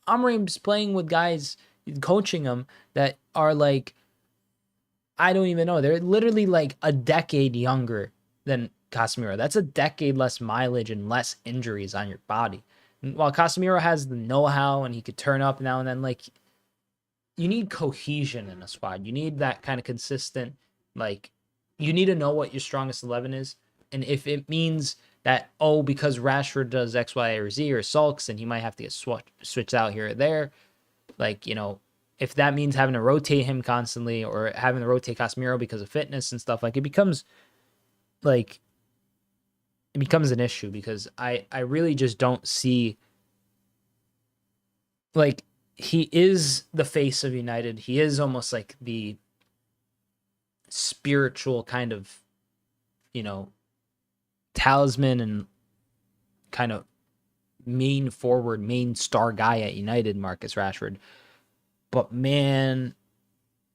[SPEAKER 1] Amorim's playing with guys, coaching them that are like, I don't even know. They're literally like a decade younger than Casemiro. That's a decade less mileage and less injuries on your body. And while Casemiro has the know-how and he could turn up now and then, like, you need cohesion in a squad. You need that kind of consistent, like, you need to know what your strongest 11 is. And if it means that, oh, because Rashford does X, Y, or Z or sulks, and he might have to get switched out here or there, like, you know, if that means having to rotate him constantly or having to rotate Casemiro because of fitness and stuff, like, it becomes an issue, because I really just don't see, like, he is the face of United. He is almost like the spiritual kind of, you know, talisman and kind of main forward, main star guy at United, Marcus Rashford. But man,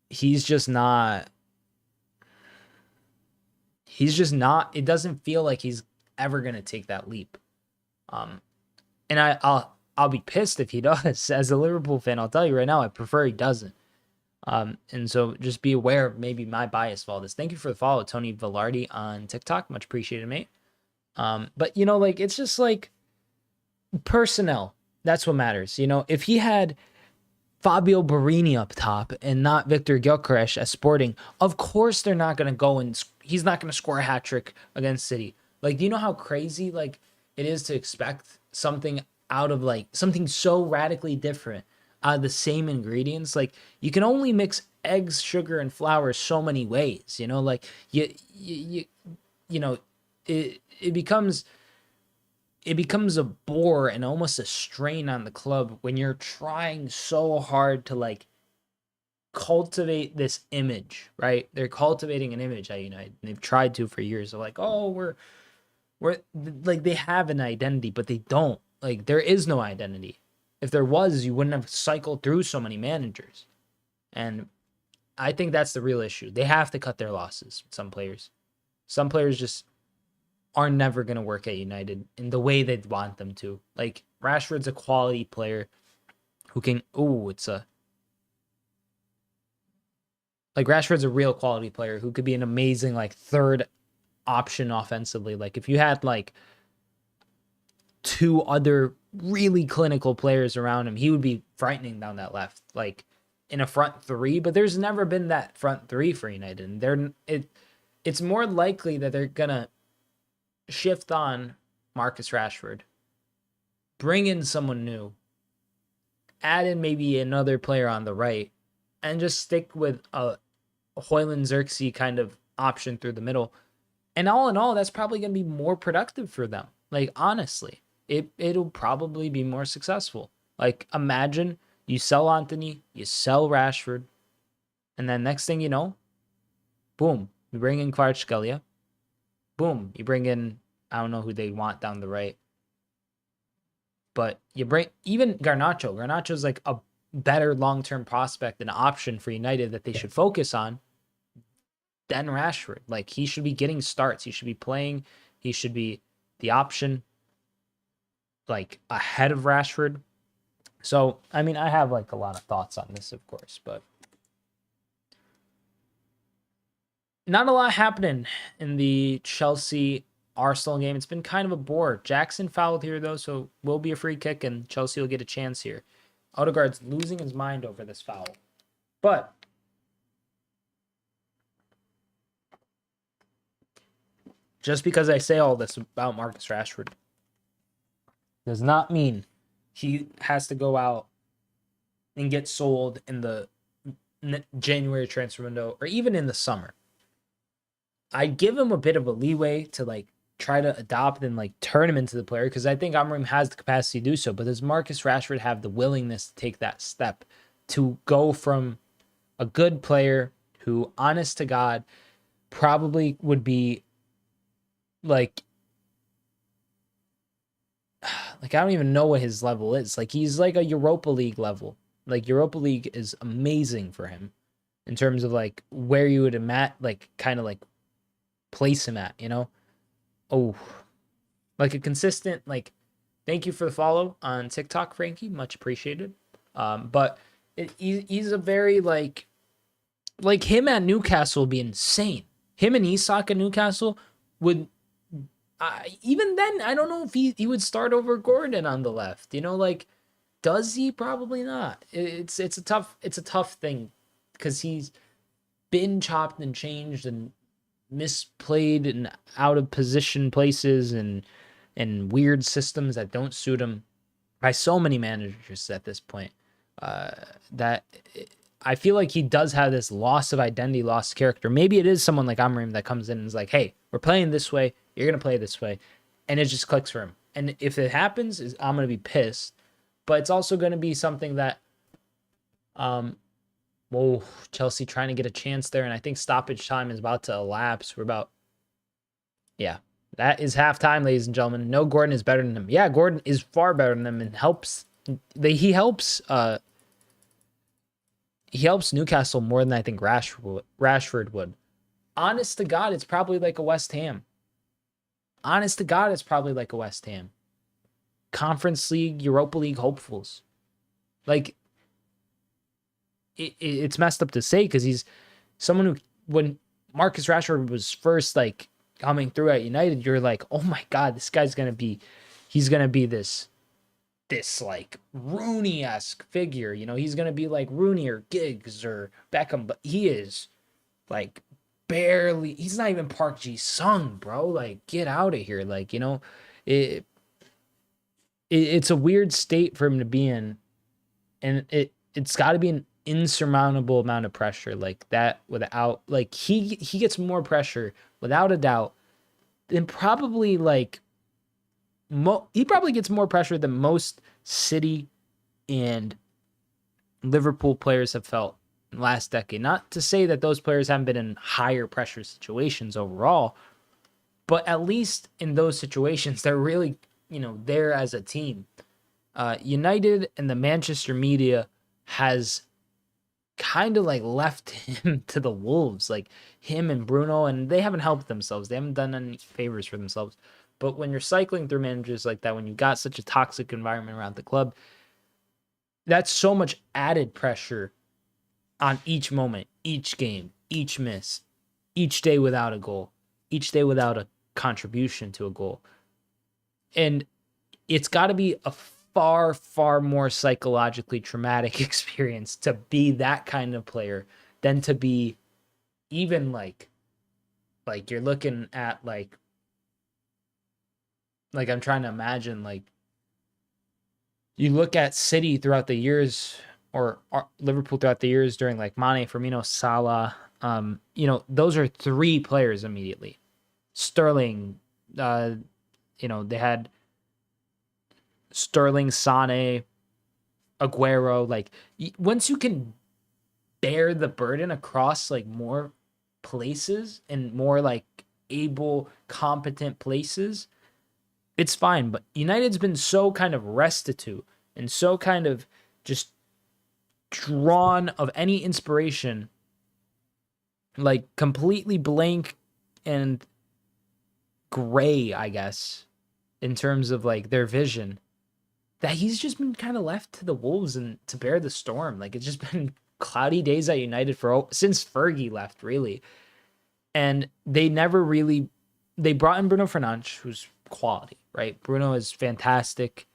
[SPEAKER 1] he's just not, it doesn't feel like he's ever going to take that leap. And I'll be pissed if he does. As a Liverpool fan, I'll tell you right now, I prefer he doesn't. And so just be aware of maybe my bias for all this. Thank you for the follow, Tony Velarde on TikTok. Much appreciated, mate. But, you know, like, it's just like personnel. That's what matters. You know, if he had Fabio Borini up top and not Victor Gyökeres at Sporting, of course they're not going to go and he's not going to score a hat trick against City. Like, do you know how crazy like it is to expect something out of like something so radically different out of the same ingredients? Like, you can only mix eggs, sugar, and flour so many ways. You know, like you know, it becomes a bore and almost a strain on the club when you're trying so hard to like cultivate this image, right? They're cultivating an image at United, and they've tried to for years. They're like, oh, we're like, they have an identity, but they don't. Like, there is no identity. If there was, you wouldn't have cycled through so many managers. And I think that's the real issue. They have to cut their losses. Some players just are never going to work at United in the way they'd want them to. Like, Rashford's a quality player. who can, like Rashford's a real quality player who could be an amazing like third option offensively. Like if you had like two other really clinical players around him, he would be frightening down that left, like in a front three. But there's never been that front three for United. And it's more likely that they're gonna shift on Marcus Rashford, bring in someone new, add in maybe another player on the right, and just stick with a Højlund Xerxes kind of option through the middle. And all in all, that's probably going to be more productive for them. Like, honestly, it'll probably be more successful. Like, imagine you sell Anthony, you sell Rashford, and then next thing you know, boom, you bring in Kvaratskhelia. Boom, you bring in, I don't know who they want down the right. But you bring even Garnacho. Garnacho's like a better long-term prospect and option for United that they should focus on than Rashford. Like, he should be getting starts. He should be playing. He should be the option, like, ahead of Rashford. So, I mean, I have, like, a lot of thoughts on this, of course, but not a lot happening in the Chelsea-Arsenal game. It's been kind of a bore. Jackson fouled here, though, so will be a free kick, and Chelsea will get a chance here. Odegaard's losing his mind over this foul. But just because I say all this about Marcus Rashford does not mean he has to go out and get sold in the January transfer window or even in the summer. I'd give him a bit of a leeway to like try to adopt and like turn him into the player, because I think Amorim has the capacity to do so. But does Marcus Rashford have the willingness to take that step to go from a good player who, honest to God, probably would be like I don't even know what his level is. Like, he's like a Europa League level. Like, Europa League is amazing for him in terms of like where you would like kind of like place him at, you know? Oh, like a consistent, like, thank you for the follow on TikTok, Frankie. Much appreciated. But he's a very like him at Newcastle would be insane. Him and Isak at Newcastle would, even then, I don't know if he would start over Gordon on the left. You know, like, does he? Probably not. It's a tough thing because he's been chopped and changed and misplayed and out of position places and weird systems that don't suit him by so many managers at this point. That I feel like he does have this loss of identity, lost character. Maybe it is someone like Amorim that comes in and is like, hey, we're playing this way, you're going to play this way. And it just clicks for him. And if it happens, I'm going to be pissed. But it's also going to be something that, Chelsea trying to get a chance there. And I think stoppage time is about to elapse. That is halftime, ladies and gentlemen. No, Gordon is better than him. Yeah, Gordon is far better than him and he helps Newcastle more than I think Rashford would. Honest to God, it's probably like a West Ham. Conference League, Europa League hopefuls. Like, it's messed up to say because he's someone who, when Marcus Rashford was first like coming through at United, you're like, oh my God, this guy's gonna be this like Rooney-esque figure. You know, he's gonna be like Rooney or Giggs or Beckham, but he is like barely. He's not even Park Ji-sung, bro. Like, get out of here. Like, you know, it's a weird state for him to be in, and it's got to be an insurmountable amount of pressure like that. Without, like, he gets more pressure without a doubt than probably like he probably gets more pressure than most City and Liverpool players have felt in the last decade. Not to say that those players haven't been in higher pressure situations overall, but at least in those situations, they're really, you know, there as a team. United and the Manchester media has kind of like left him to the wolves, like him and Bruno, and they haven't helped themselves. They haven't done any favors for themselves. But when you're cycling through managers like that, when you got such a toxic environment around the club, That's so much added pressure on each moment, each game, each miss, each day without a goal, each day without a contribution to a goal. And it's got to be a far, far more psychologically traumatic experience to be that kind of player than to be even like you're looking at like I'm trying to imagine, like, you look at City throughout the years, or Liverpool throughout the years during like Mane, Firmino, Salah. Those are three players immediately. Sterling, they had Sterling, Sane, Aguero. Like, once you can bear the burden across like more places and more like able, competent places, it's fine. But United's been so kind of restitute and so kind of just drawn of any inspiration, like completely blank and gray, I guess, in terms of like their vision, that he's just been kind of left to the wolves and to bear the storm. Like, it's just been cloudy days at United since Fergie left, really. And they brought in Bruno Fernandes, who's quality, right? Bruno is fantastic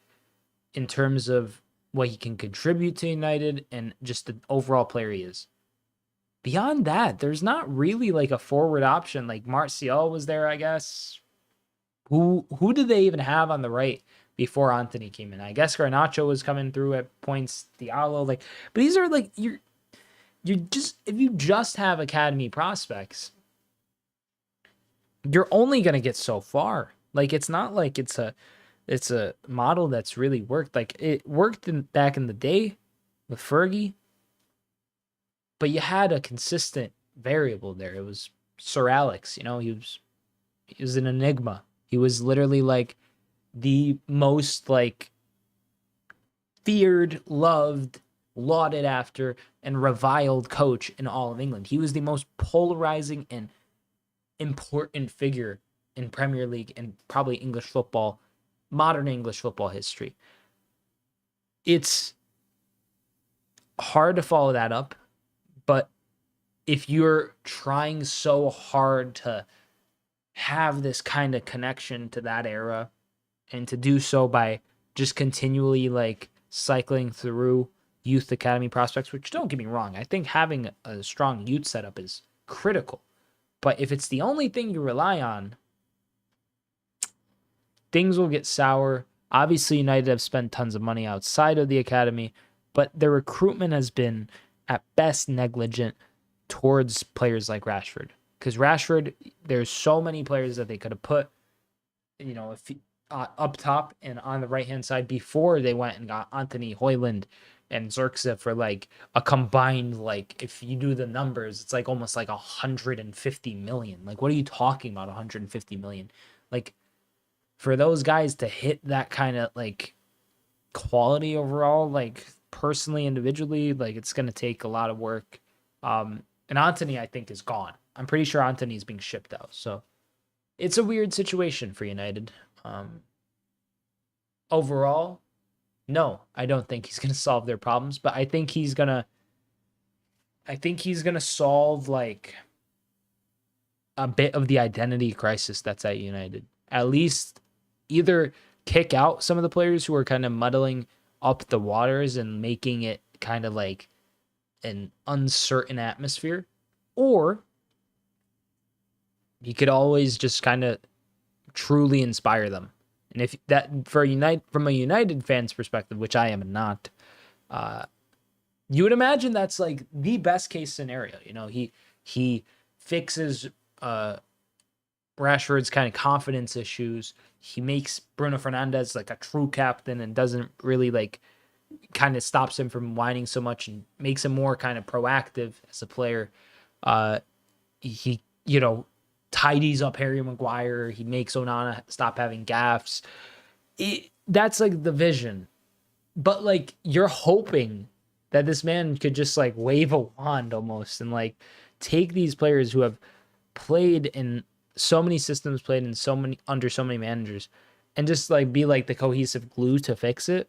[SPEAKER 1] in terms of what he can contribute to United and just the overall player he is. Beyond that, there's not really like a forward option. Like, Martial was there, I guess. Who did they even have on the right before Anthony came in? I guess Garnacho was coming through at points, Diallo, but these are like, you're just, if you just have academy prospects, you're only going to get so far. Like, it's not like it's a model that's really worked. Like, it worked back in the day with Fergie, but you had a consistent variable there. It was Sir Alex, he was an enigma. He was literally like the most like feared, loved, lauded after, and reviled coach in all of England. He was the most polarizing and important figure in Premier League and probably English football, modern English football history. It's hard to follow that up, but if you're trying so hard to have this kind of connection to that era and to do so by just continually like cycling through youth academy prospects, which, don't get me wrong, I think having a strong youth setup is critical. But if it's the only thing you rely on, things will get sour. Obviously, United have spent tons of money outside of the academy, but their recruitment has been at best negligent towards players like Rashford. Because Rashford, there's so many players that they could have put, up top and on the right-hand side before they went and got Anthony, Højlund, and Xerxes for like a combined, like, if you do the numbers, it's like almost like 150 million. Like, what are you talking about, 150 million? Like, for those guys to hit that kind of like quality overall, like personally, individually, like, it's going to take a lot of work. And Anthony, I think, is gone. I'm pretty sure Anthony's being shipped out. So it's a weird situation for United. Overall, no, I don't think he's going to solve their problems, but I think he's going to solve like a bit of the identity crisis that's at United. At least either kick out some of the players who are kind of muddling up the waters and making it kind of like an uncertain atmosphere, or you could always just kind of truly inspire them. And if that, from a United fan's perspective, which I am not, you would imagine that's like the best case scenario. He fixes Rashford's kind of confidence issues. He makes Bruno Fernandes like a true captain and doesn't really like, kind of stops him from whining so much and makes him more kind of proactive as a player. He, tidies up Harry Maguire. He makes Onana stop having gaffes. That's like the vision. But like, you're hoping that this man could just like wave a wand almost and like take these players who have played in so many systems, played in under so many managers, and just like be like the cohesive glue to fix it.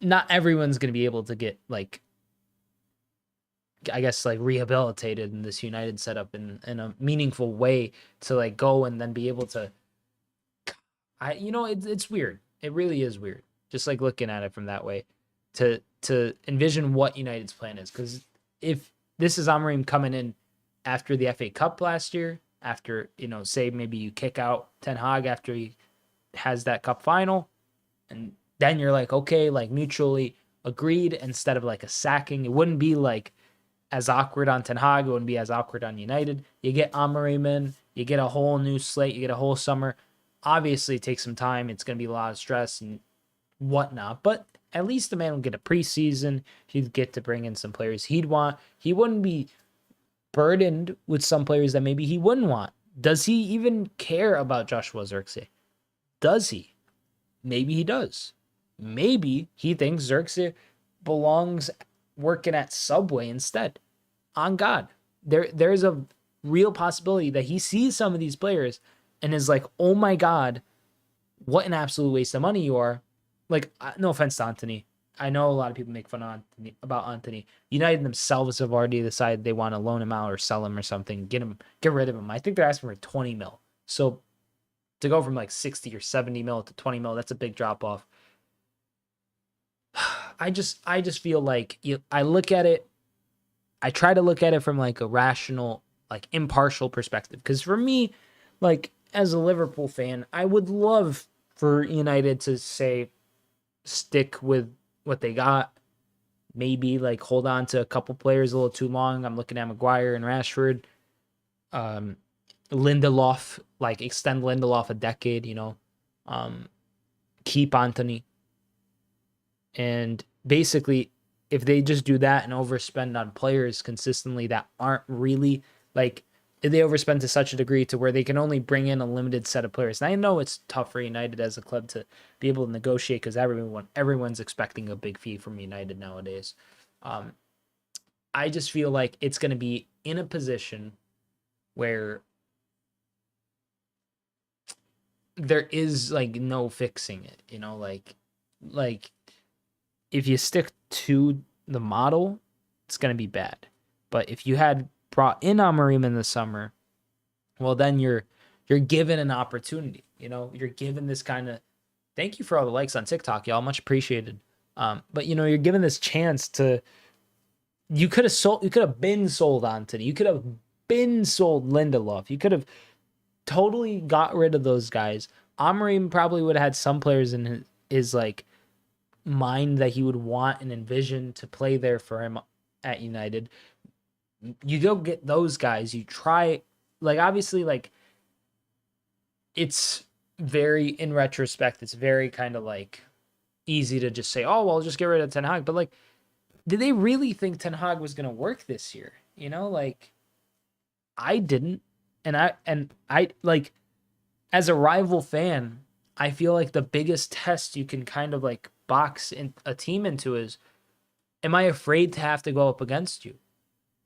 [SPEAKER 1] not everyone's going to be able to get like, I guess, like rehabilitated in this United setup in a meaningful way to like go and then be able to, it's weird. It really is weird. Just like looking at it from that way to envision what United's plan is. Because if this is Amorim coming in after the FA Cup last year, after, say maybe you kick out Ten Hag after he has that cup final, and then you're like, okay, like mutually agreed instead of like a sacking. It wouldn't be like as awkward on Ten Hag. It wouldn't be as awkward on United. You get Amorim in, you get a whole new slate, you get a whole summer. Obviously, it takes some time. It's going to be a lot of stress and whatnot, but at least the man will get a preseason. He'd get to bring in some players he'd want. He wouldn't be burdened with some players that maybe he wouldn't want. Does he even care about Joshua Zirkzee? Does he? Maybe he does. Maybe he thinks Zirkzee belongs working at Subway instead. On God. There's a real possibility that he sees some of these players and is like, oh my God, what an absolute waste of money you are. Like, no offense to Antony. I know a lot of people make fun of Antony. United themselves have already decided they want to loan him out or sell him or something, get rid of him. I think they're asking for 20 mil. So to go from like 60 or 70 mil to 20 mil, that's a big drop off. I just feel like I look at it. I try to look at it from like a rational, like impartial perspective. Because for me, like as a Liverpool fan, I would love for United to say, stick with what they got. Maybe like hold on to a couple players a little too long. I'm looking at Maguire and Rashford. Lindelof, like extend Lindelof a decade, keep Antony. And basically, if they just do that and overspend on players consistently that aren't really like, if they overspend to such a degree to where they can only bring in a limited set of players. And I know it's tough for United as a club to be able to negotiate because everyone's expecting a big fee from United nowadays. I just feel like it's going to be in a position where there is like no fixing it, like if you stick to the model, it's going to be bad. But if you had brought in Amorim in the summer, well, then you're given an opportunity. You're given this kind of. Thank you for all the likes on TikTok, y'all. Much appreciated. But you're given this chance to. You could have been sold Antony. You could have been sold Lindelof. You could have totally got rid of those guys. Amorim probably would have had some players in his like mind that he would want and envision to play there for him at United. You go get those guys. You try, like, obviously, like, it's very, in retrospect, it's very kind of like easy to just say, oh, well, just get rid of Ten Hag. But like, did they really think Ten Hag was going to work this year? Like, I didn't. And I like, as a rival fan, I feel like the biggest test you can kind of like box in a team into is, am I afraid to have to go up against you?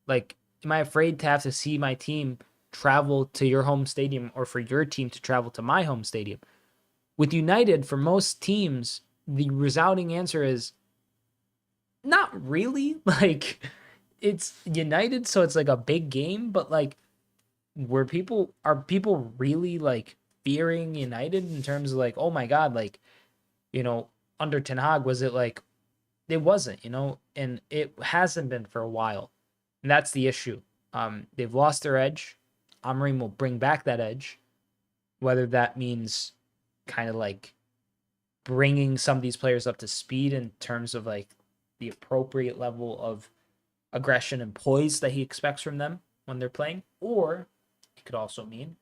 [SPEAKER 1] Like, am I afraid to have to see my team travel to your home stadium or for your team to travel to my home stadium? With United, for most teams, the resounding answer is not really. Like, it's United, so it's like a big game, but like, are people really like fearing United in terms of like, oh my God, like, under Ten Hag, was it like, it wasn't, and it hasn't been for a while. And that's the issue. They've lost their edge. Amorim will bring back that edge, whether that means kind of like bringing some of these players up to speed in terms of like the appropriate level of aggression and poise that he expects from them when they're playing, or it could also mean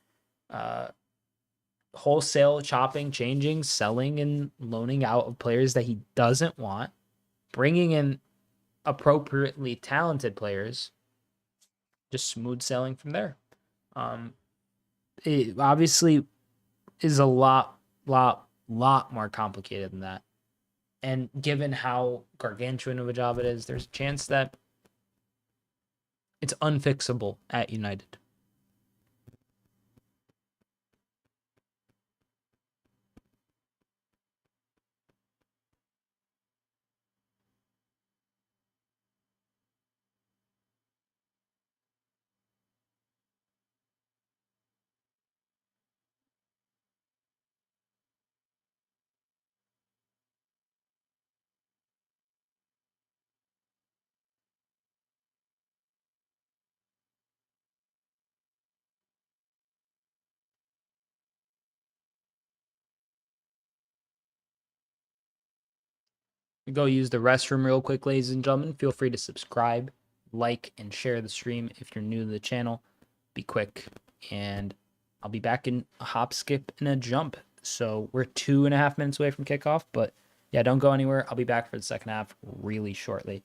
[SPEAKER 1] wholesale chopping, changing, selling, and loaning out of players that he doesn't want, bringing in appropriately talented players, just smooth sailing from there. It obviously is a lot more complicated than that. And given how gargantuan of a job it is, there's a chance that it's unfixable at United. go use the restroom real quick, ladies and gentlemen. Feel free to subscribe, like, and share the stream if you're new to the channel. Be quick, and I'll be back in a hop, skip, and a jump. So we're 2.5 minutes away from kickoff, but yeah, don't go anywhere. I'll be back for the second half really shortly.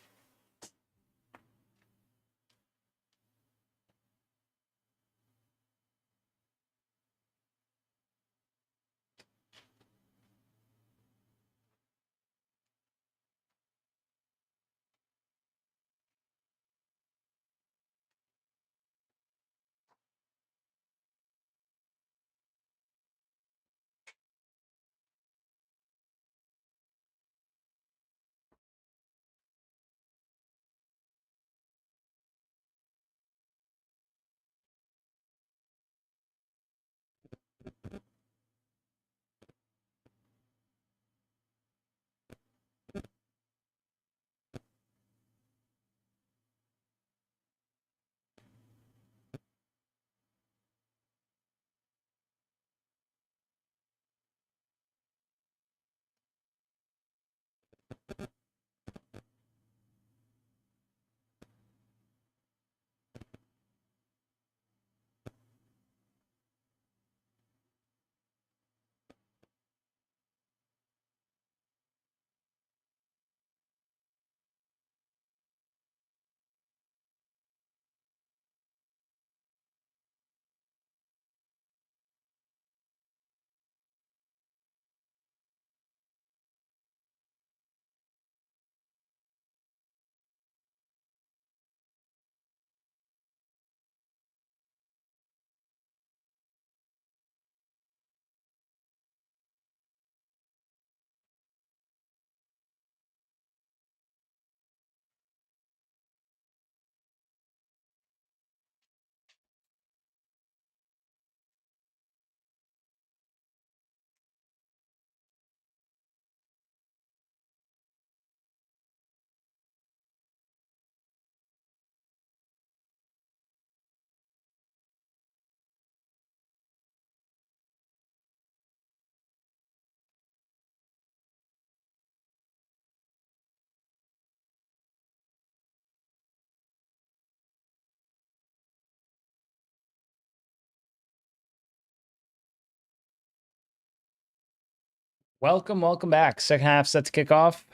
[SPEAKER 1] Welcome back. Second half set to kick off.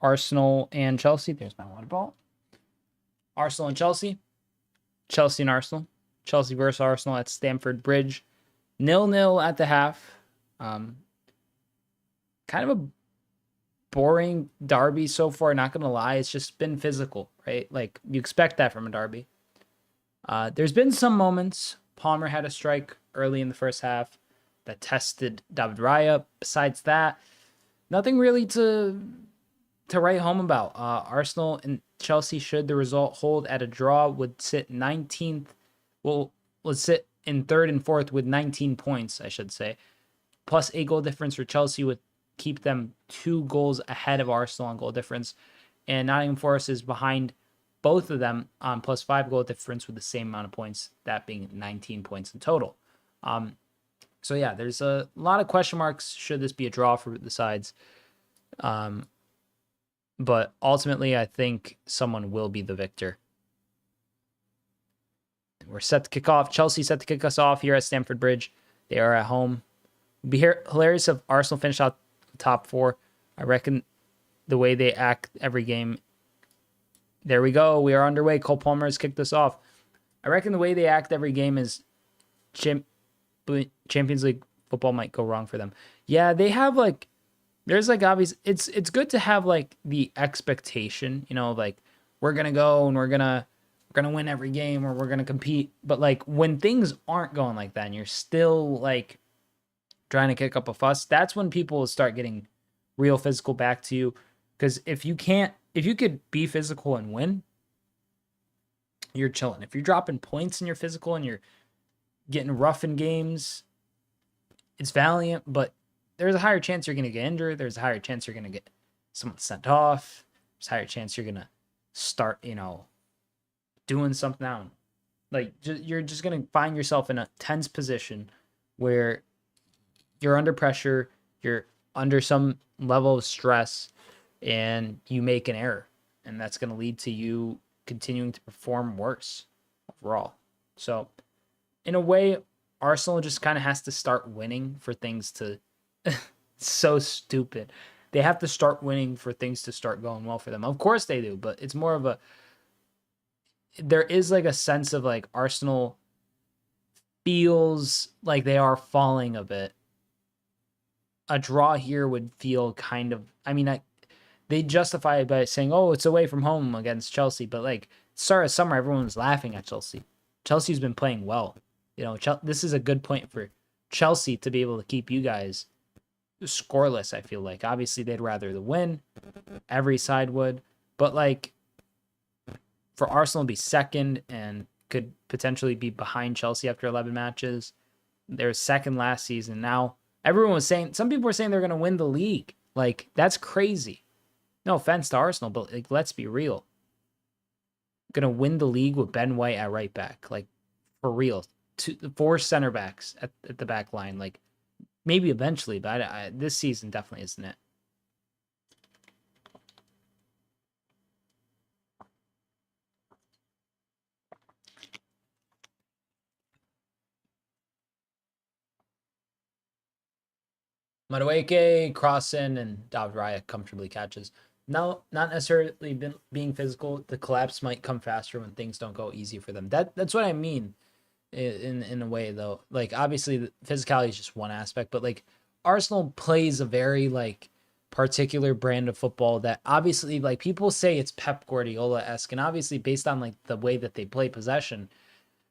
[SPEAKER 1] Arsenal and Chelsea. There's my water ball. Arsenal and Chelsea. Chelsea and Arsenal. Chelsea versus Arsenal at Stamford Bridge. 0-0 at the half. Kind of a boring derby so far, not going to lie. It's just been physical, right? Like, you expect that from a derby. There's been some moments. Palmer had a strike early in the first half that tested David Raya. Besides that, nothing really to write home about. Arsenal and Chelsea, should the result hold at a draw, would sit 19th. Well, would sit in third and fourth with 19 points, I should say. Plus 8 goal difference for Chelsea would keep them 2 goals ahead of Arsenal on goal difference. And Nottingham Forest is behind both of them on plus 5 goal difference with the same amount of points, that being 19 points in total. So yeah, there's a lot of question marks should this be a draw for the sides. But ultimately, I think someone will be the victor. We're set to kick off. Chelsea set to kick us off here at Stamford Bridge. They are at home. It'd be hilarious if Arsenal finish out top 4. I reckon the way they act every game. There we go. We are underway. Cole Palmer has kicked us off. I reckon the way they act every game is Champions League football might go wrong for them. Yeah, they have like, there's like obvious, it's good to have like the expectation, you know, like we're going to go and we're going to win every game or we're going to compete. But like when things aren't going like that and you're still like trying to kick up a fuss, that's when people will start getting real physical back to you. Because if you could be physical and win, you're chilling. If you're dropping points in your physical and you're getting rough in games, it's valiant, but there's a higher chance you're going to get injured. There's a higher chance you're going to get someone sent off. There's a higher chance you're going to start, you know, doing something now. Like, you're just going to find yourself in a tense position where you're under pressure, you're under some level of stress, and you make an error, and that's going to lead to you continuing to perform worse overall. So in a way, Arsenal just kind of has to start winning for things to so stupid. They have to start winning for things to start going well for them. Of course they do, but it's more of a, there is like a sense of like Arsenal feels like they are falling a bit. A draw here would feel kind of, I mean, they justify it by saying, oh, it's away from home against Chelsea. But like, start of summer, everyone was laughing at Chelsea. Chelsea's been playing well. You know, this is a good point for Chelsea to be able to keep you guys scoreless, I feel like. Obviously, they'd rather the win. Every side would. But like, for Arsenal to be second and could potentially be behind Chelsea after 11 matches. They're second last season. Now, everyone was saying, some people were saying they're going to win the league. Like, that's crazy. No offense to Arsenal, but like, let's be real. Going to win the league with Ben White at right back. Like, for real. 4 center backs at the back line. Like, maybe eventually, but this season definitely isn't it. Madueke, cross in, and David Raya comfortably catches. No, not necessarily being physical. The collapse might come faster when things don't go easy for them. That's what I mean in a way, though. Like, obviously, the physicality is just one aspect, but like Arsenal plays a very like particular brand of football that obviously like people say it's Pep Guardiola-esque, and obviously based on like the way that they play possession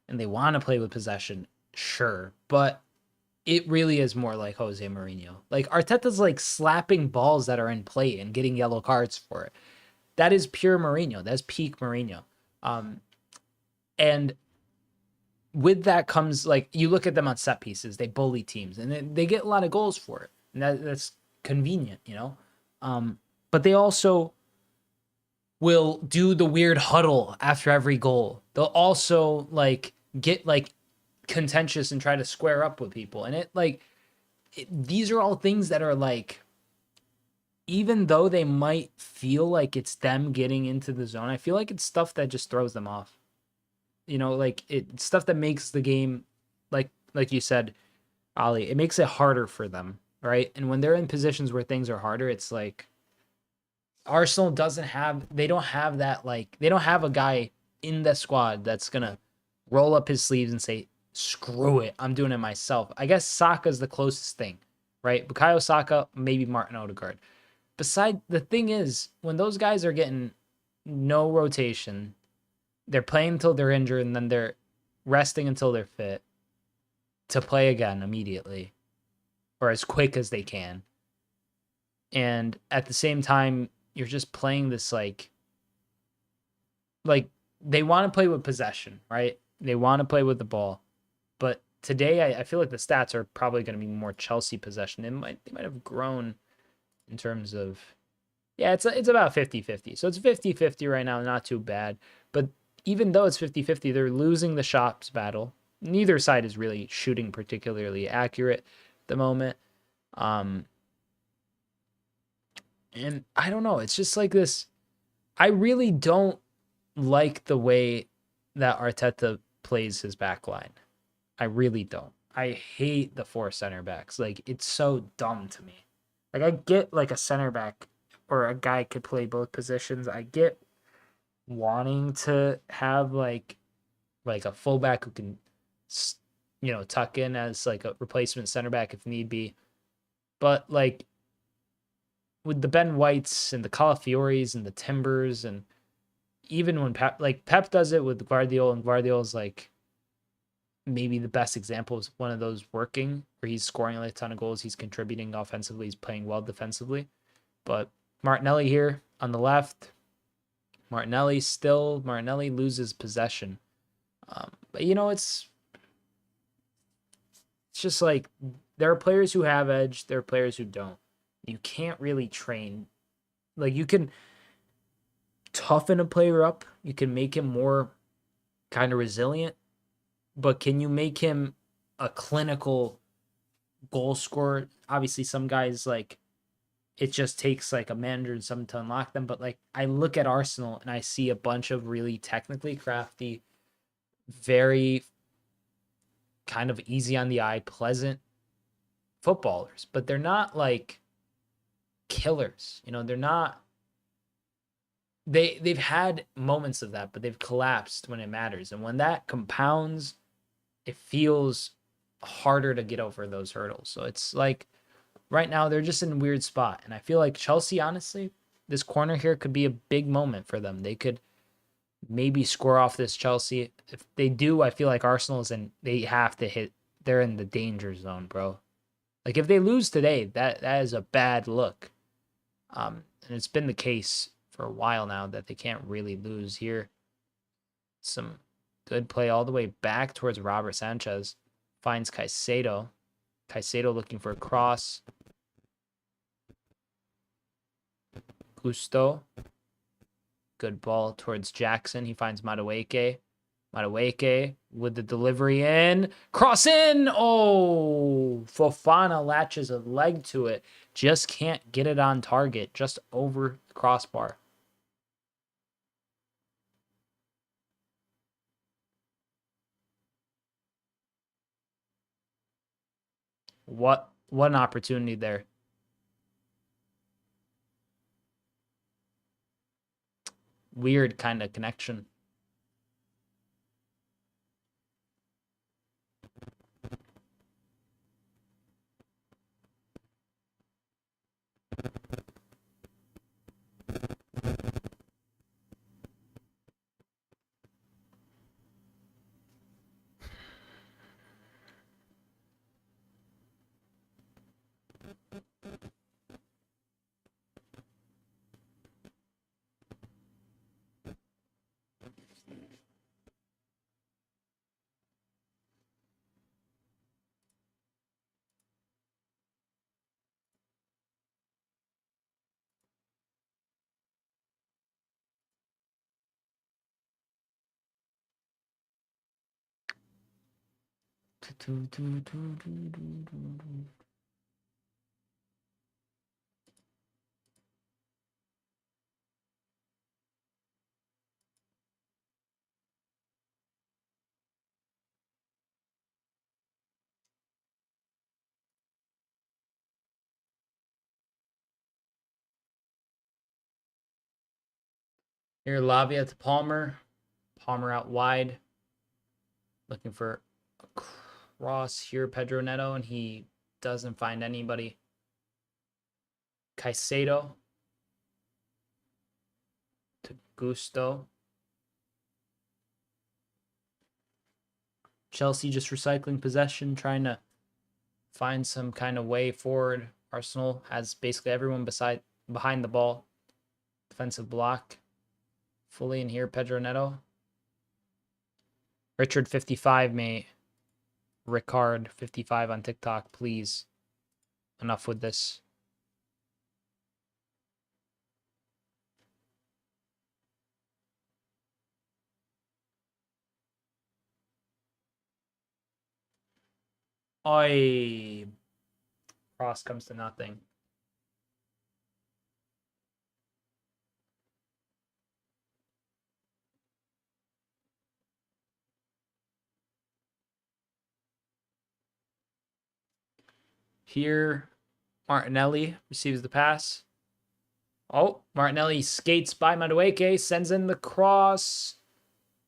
[SPEAKER 1] and they want to play with possession, sure, but it really is more like Jose Mourinho. Like Arteta's like slapping balls that are in play and getting yellow cards for it. That is pure Mourinho. That's peak Mourinho. And with that comes like you look at them on set pieces, they bully teams and they get a lot of goals for it. And that's convenient, you know. But they also will do the weird huddle after every goal. They'll also like get like contentious and try to square up with people, and these are all things that are like, even though they might feel like it's them getting into the zone, I feel like it's stuff that just throws them off, you know, like it's stuff that makes the game like you said, Ali, it makes it harder for them, right? And when they're in positions where things are harder, it's like Arsenal they don't have that, like they don't have a guy in the squad that's gonna roll up his sleeves and say, screw it, I'm doing it myself. I guess Saka's the closest thing, right? Bukayo Saka, maybe Martin Odegaard. The thing is, when those guys are getting no rotation, they're playing until they're injured, and then they're resting until they're fit to play again immediately or as quick as they can. And at the same time, you're just playing this like they want to play with possession, right? They want to play with the ball. But today, I feel like the stats are probably going to be more Chelsea possession. They might have grown in terms of, yeah, it's about 50-50. So it's 50-50 right now, not too bad. But even though it's 50-50, they're losing the shots battle. Neither side is really shooting particularly accurate at the moment. And I don't know. It's just like this. I really don't like the way that Arteta plays his back line. I really don't. I hate the 4 center backs. Like, it's so dumb to me. Like, I get like a center back or a guy could play both positions. I get wanting to have like a fullback who can, you know, tuck in as like a replacement center back if need be. But like with the Ben Whites and the Calafioris and the Timbers, and even when Pep does it with Guardiola, and Guardiola's like maybe the best example is one of those working where he's scoring like a ton of goals, he's contributing offensively, he's playing well defensively. But Martinelli here on the left, Martinelli loses possession. But you know, it's just like there are players who have edge, there are players who don't. You can't really train. Like, you can toughen a player up, you can make him more kind of resilient, but can you make him a clinical goal scorer? Obviously, some guys like it just takes like a manager and something to unlock them. But like I look at Arsenal and I see a bunch of really technically crafty, very kind of easy on the eye, pleasant footballers, but they're not like killers. You know, they're not. They've had moments of that, but they've collapsed when it matters. And when that compounds, it feels harder to get over those hurdles. So it's like right now they're just in a weird spot. And I feel like Chelsea, honestly, this corner here could be a big moment for them. They could maybe score off this Chelsea. If they do, I feel like Arsenal's in, they have to hit, they're in the danger zone, bro. Like if they lose today, that is a bad look. And it's been the case for a while now that they can't really lose here. Some good play all the way back towards Robert Sanchez. Finds Caicedo. Caicedo looking for a cross. Gusto. Good ball towards Jackson. He finds Madueke. Madueke with the delivery in. Cross in! Oh! Fofana latches a leg to it. Just can't get it on target. Just over the crossbar. What an opportunity there. Weird kind of connection. Here, Lavia to Palmer. Palmer out wide. Looking for a cross here, Pedro Neto, and he doesn't find anybody. Caicedo to Gusto. Chelsea just recycling possession, trying to find some kind of way forward. Arsenal has basically everyone behind the ball. Defensive block. Fully in here, Pedro Neto. Richard 55 may Ricard 55 on TikTok, please. Enough with this. Oi. Cross comes to nothing. Here, Martinelli receives the pass. Oh, Martinelli skates by Madueke, sends in the cross.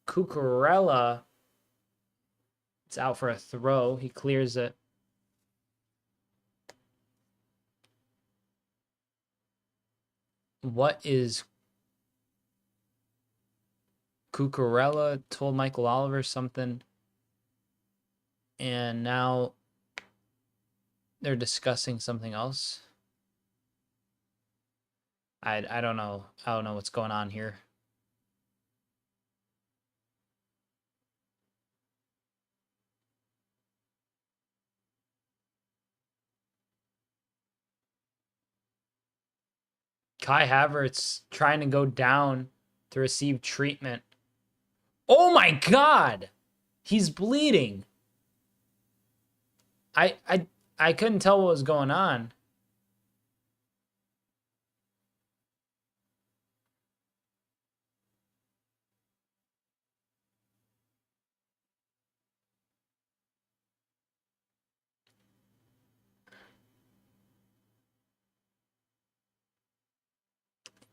[SPEAKER 1] Cucurella. It's out for a throw. He clears it. What is Cucurella told Michael Oliver something, and now they're discussing something else. I don't know. I don't know what's going on here. Kai Havertz trying to go down to receive treatment. Oh my God! He's bleeding. I couldn't tell what was going on.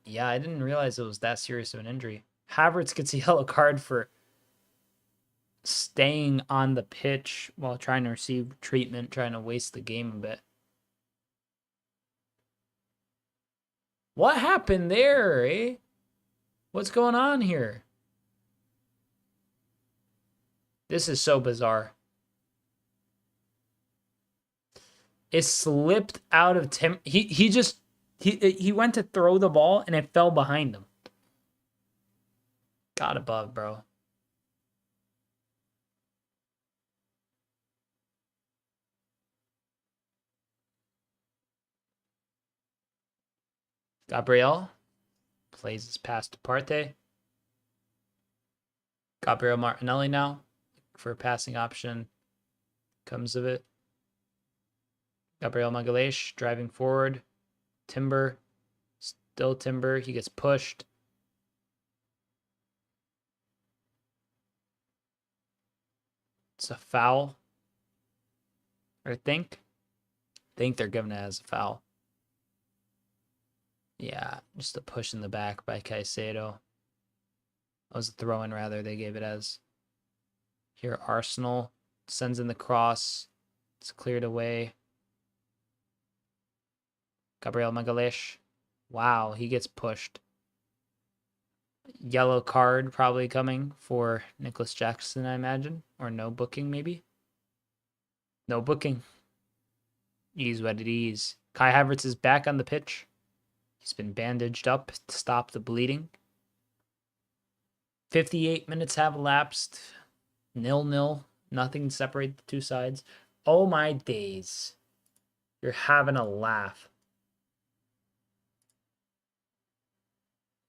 [SPEAKER 1] Yeah, I didn't realize it was that serious of an injury. Havertz gets a yellow card for staying on the pitch while trying to receive treatment, trying to waste the game a bit. What happened there, eh? What's going on here? This is so bizarre. It slipped out of Tim. He went to throw the ball and it fell behind him. God above, bro. Gabriel plays his pass to Partey. Gabriel Martinelli now for a passing option. Comes of it. Gabriel Magalhaes driving forward. Timber. Still Timber. He gets pushed. It's a foul. I think they're giving it as a foul. Yeah, just a push in the back by Caicedo. That was a throw-in, rather, they gave it as. Here, Arsenal sends in the cross. It's cleared away. Gabriel Magalhaes. Wow, he gets pushed. Yellow card probably coming for Nicholas Jackson, I imagine. Or no booking, maybe. No booking. Is what it is. Kai Havertz is back on the pitch. He's been bandaged up to stop the bleeding. 58 minutes have elapsed. 0-0. Nothing to separate the two sides. Oh my days. You're having a laugh.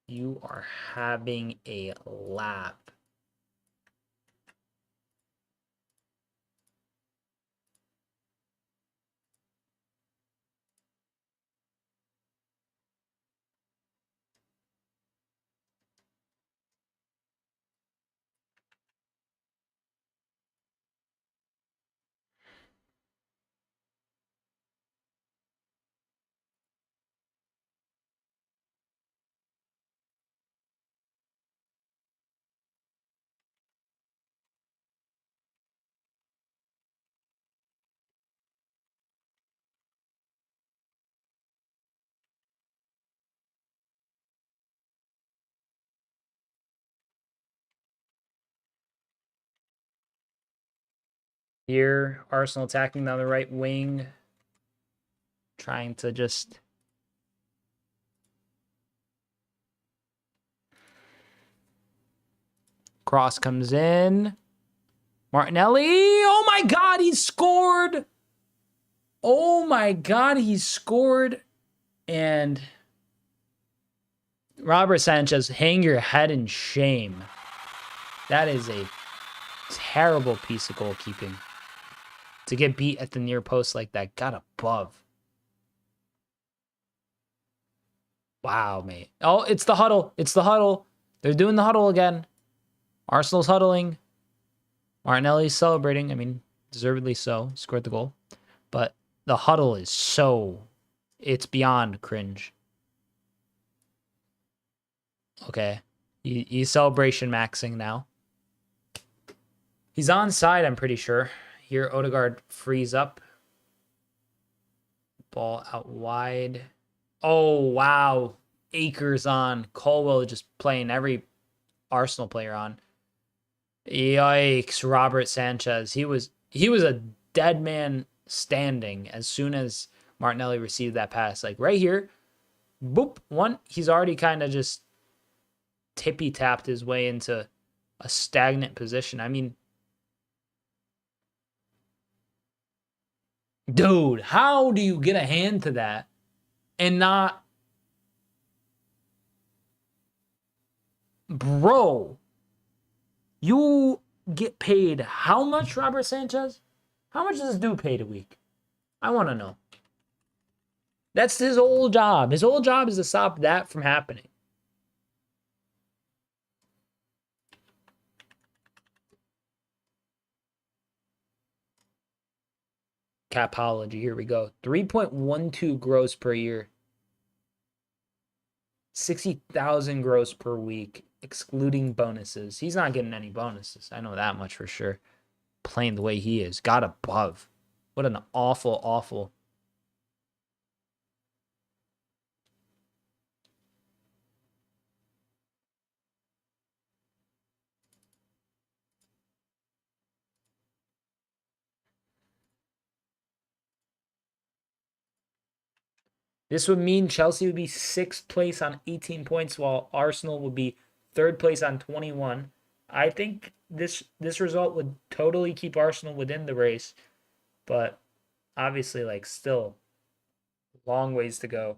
[SPEAKER 1] You are having a laugh. Here, Arsenal attacking down the right wing. Trying to just... Cross comes in. Martinelli. Oh my God, he scored. Oh my God, he scored. And Robert Sanchez, hang your head in shame. That is a terrible piece of goalkeeping. To get beat at the near post like that, got above. Wow, mate. Oh, it's the huddle. It's the huddle. They're doing the huddle again. Arsenal's huddling. Martinelli's celebrating. I mean, deservedly so. Scored the goal. But the huddle is so... It's beyond cringe. Okay. He's celebration maxing now. He's onside, I'm pretty sure. Here, Odegaard frees up. Ball out wide. Oh, wow. Akers on. Colwell just playing every Arsenal player on. Yikes, Robert Sanchez. He was a dead man standing as soon as Martinelli received that pass. Like right here, boop, one. He's already kind of just tippy-tapped his way into a stagnant position. I mean, dude, how do you get a hand to that and not... Bro, you get paid how much, Robert Sanchez? How much does this dude paid a week? I want to know. That's his whole job. His whole job is to stop that from happening. Capology, here we go. 3.12 gross per year. 60,000 gross per week, excluding bonuses. He's not getting any bonuses. I know that much for sure. Playing the way he is. Got above. What an awful, awful. This would mean Chelsea would be 6th place on 18 points, while Arsenal would be 3rd place on 21. I think this result would totally keep Arsenal within the race, but obviously, like, still long ways to go.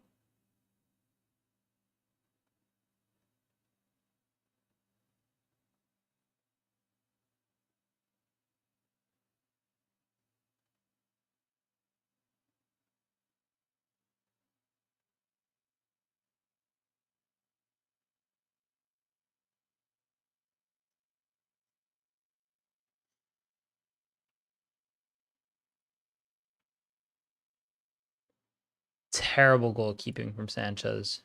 [SPEAKER 1] Terrible goalkeeping from Sanchez.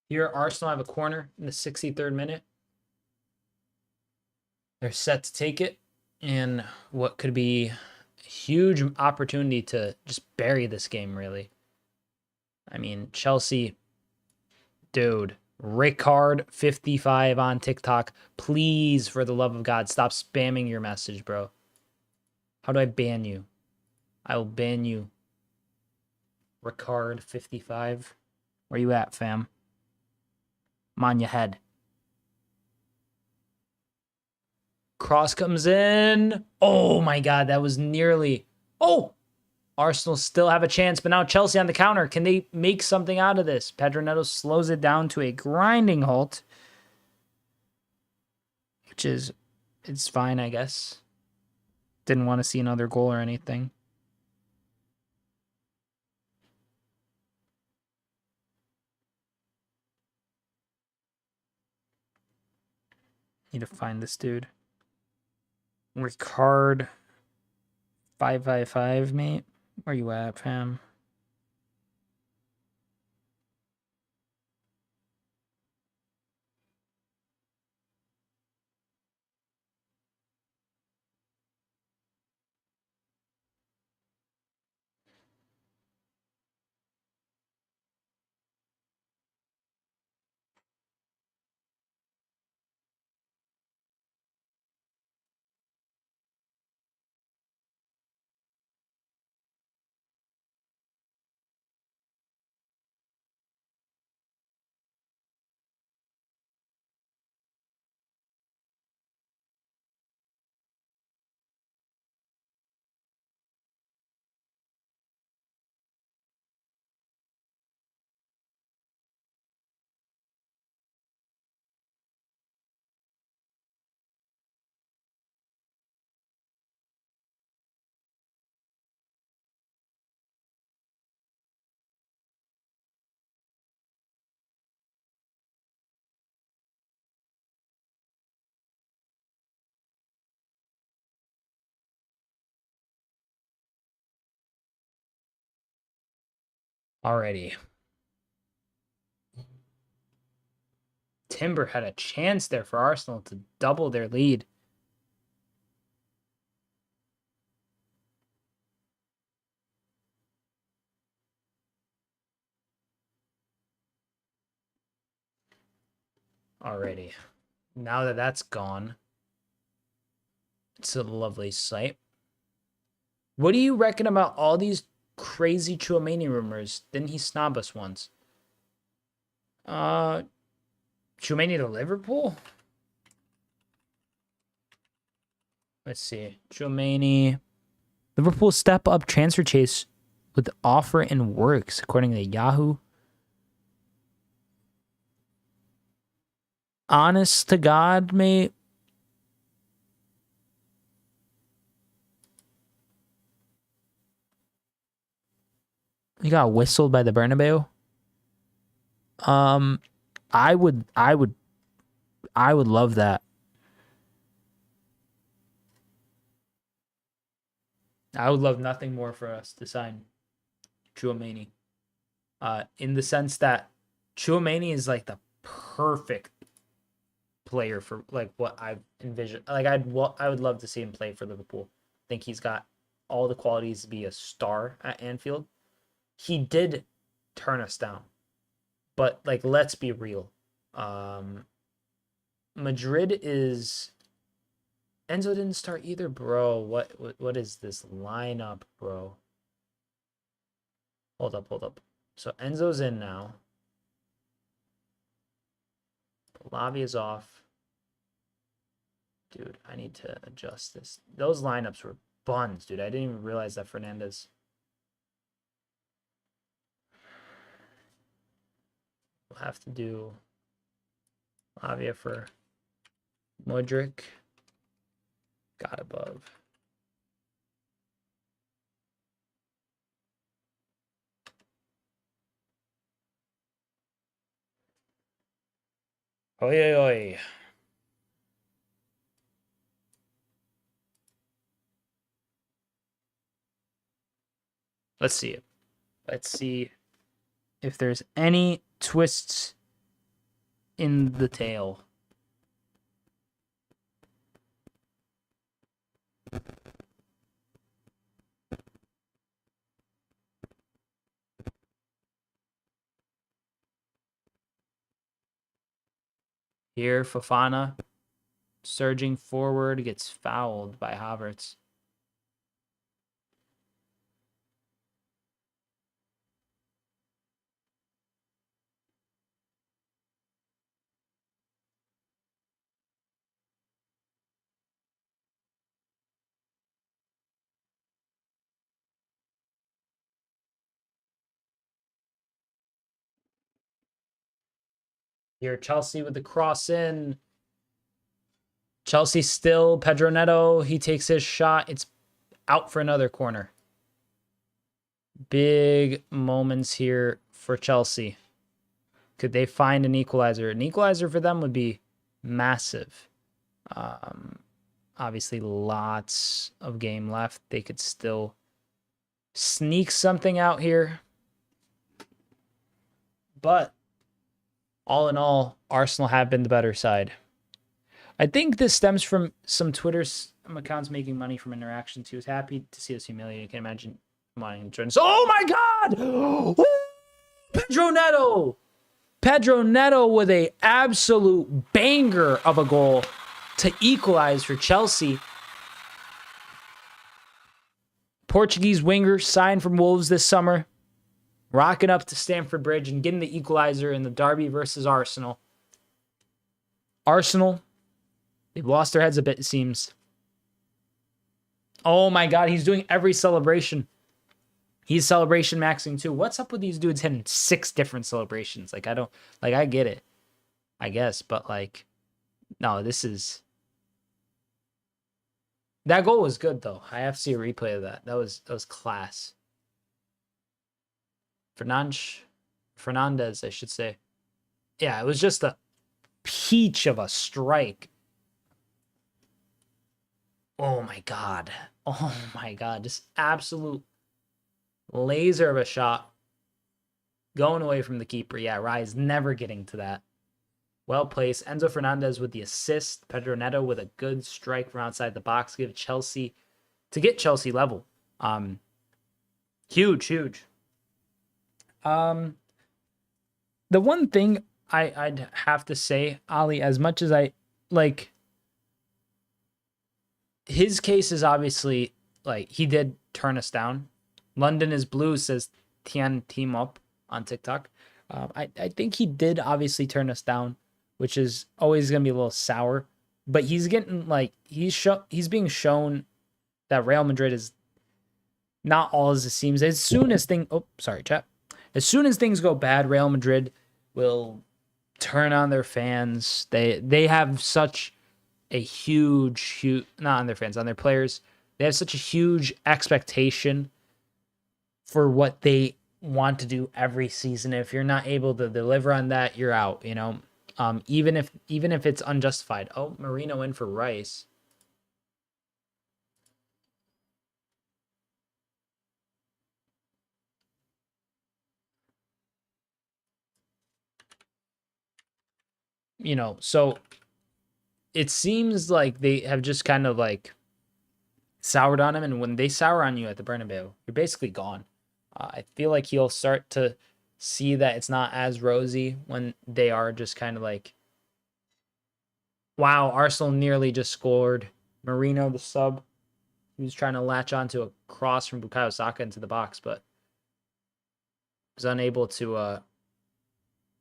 [SPEAKER 1] Here, Arsenal have a corner in the 63rd minute. They're set to take it, and what could be a huge opportunity to just bury this game, really. I mean, Chelsea, dude, Rickard55 on TikTok. Please, for the love of God, stop spamming your message, bro. How do I ban you? I will ban you. Rickard55. Where you at, fam? I'm on your head. Cross comes in. Oh my God, that was nearly. Oh, Arsenal still have a chance, but now Chelsea on the counter. Can they make something out of this? Pedro Neto slows it down to a grinding halt, which is, it's fine, I guess. Didn't want to see another goal or anything. Need to find this dude. Ricard 555, mate. Where you at, fam? Alrighty. Timber had a chance there for Arsenal to double their lead. Alrighty. Now that that's gone, it's a lovely sight. What do you reckon about all these crazy Chouameni rumors? Didn't he snob us once? Chouameni to Liverpool? Let's see. Chouameni. Liverpool step up transfer chase with offer in works, according to Yahoo. Honest to God, mate. He got whistled by the Bernabeu. I would love that. I would love nothing more for us to sign Chouameni. In the sense that Chouameni is like the perfect player for like what I've envisioned. Like I would love to see him play for Liverpool. I think he's got all the qualities to be a star at Anfield. He did turn us down. But like let's be real. Madrid is Enzo didn't start either, bro. What is this lineup, bro? Hold up. So Enzo's in now. Lavia's off. Dude, I need to adjust this. Those lineups were buns, dude. I didn't even realize that Fernandez. We'll have to do Lavia for Modric. Got above. Oi. Let's see. Let's see if there's any twists in the tale. Here, Fofana surging forward, gets fouled by Havertz. Here, Chelsea with the cross in. Chelsea still, Pedro Neto, he takes his shot. It's out for another corner. Big moments here for Chelsea. Could they find an equalizer? An equalizer for them would be massive. Obviously, lots of game left. They could still sneak something out here. But all in all, Arsenal have been the better side. I think this stems from some Twitter accounts making money from interactions. He was happy to see us humiliated. You can imagine wanting to join us. Oh my God! Pedro Neto! Pedro Neto with a absolute banger of a goal to equalize for Chelsea. Portuguese winger signed from Wolves this summer. Rocking up to Stamford Bridge and getting the equalizer in the derby versus Arsenal. Arsenal, they've lost their heads a bit, it seems. Oh my God, he's doing every celebration. He's celebration maxing too. What's up with these dudes hitting 6 different celebrations? Like, I get it, I guess, but like, no, this is... That goal was good though. I have to see a replay of that. That was class. Fernandez, I should say. Yeah, it was just a peach of a strike. Oh my God. Oh my God. Just absolute laser of a shot. Going away from the keeper. Yeah, Rye's never getting to that. Well placed. Enzo Fernandez with the assist. Pedro Neto with a good strike from outside the box. Get Chelsea level. Huge. The one thing I'd have to say, Ali, as much as I like, his case is obviously like he did turn us down. London is blue, says Tian Team Up on TikTok. I think he did obviously turn us down, which is always gonna be a little sour. but he's getting like he's being shown that Real Madrid is not all as it seems. As soon as as soon as things go bad, Real Madrid will turn on their fans. They have such a huge not on their fans, on their players. They have such a huge expectation for what they want to do every season. If you're not able to deliver on that, you're out, you know. Even if it's unjustified. Oh, Marino in for Rice. You know, so it seems like they have just kind of like soured on him, and when they sour on you at the Bernabeu, you're basically gone. I feel like he'll start to see that it's not as rosy when they are just kind of like, wow, Arsenal nearly just scored. Marino, the sub, he was trying to latch onto a cross from Bukayo Saka into the box, but was unable to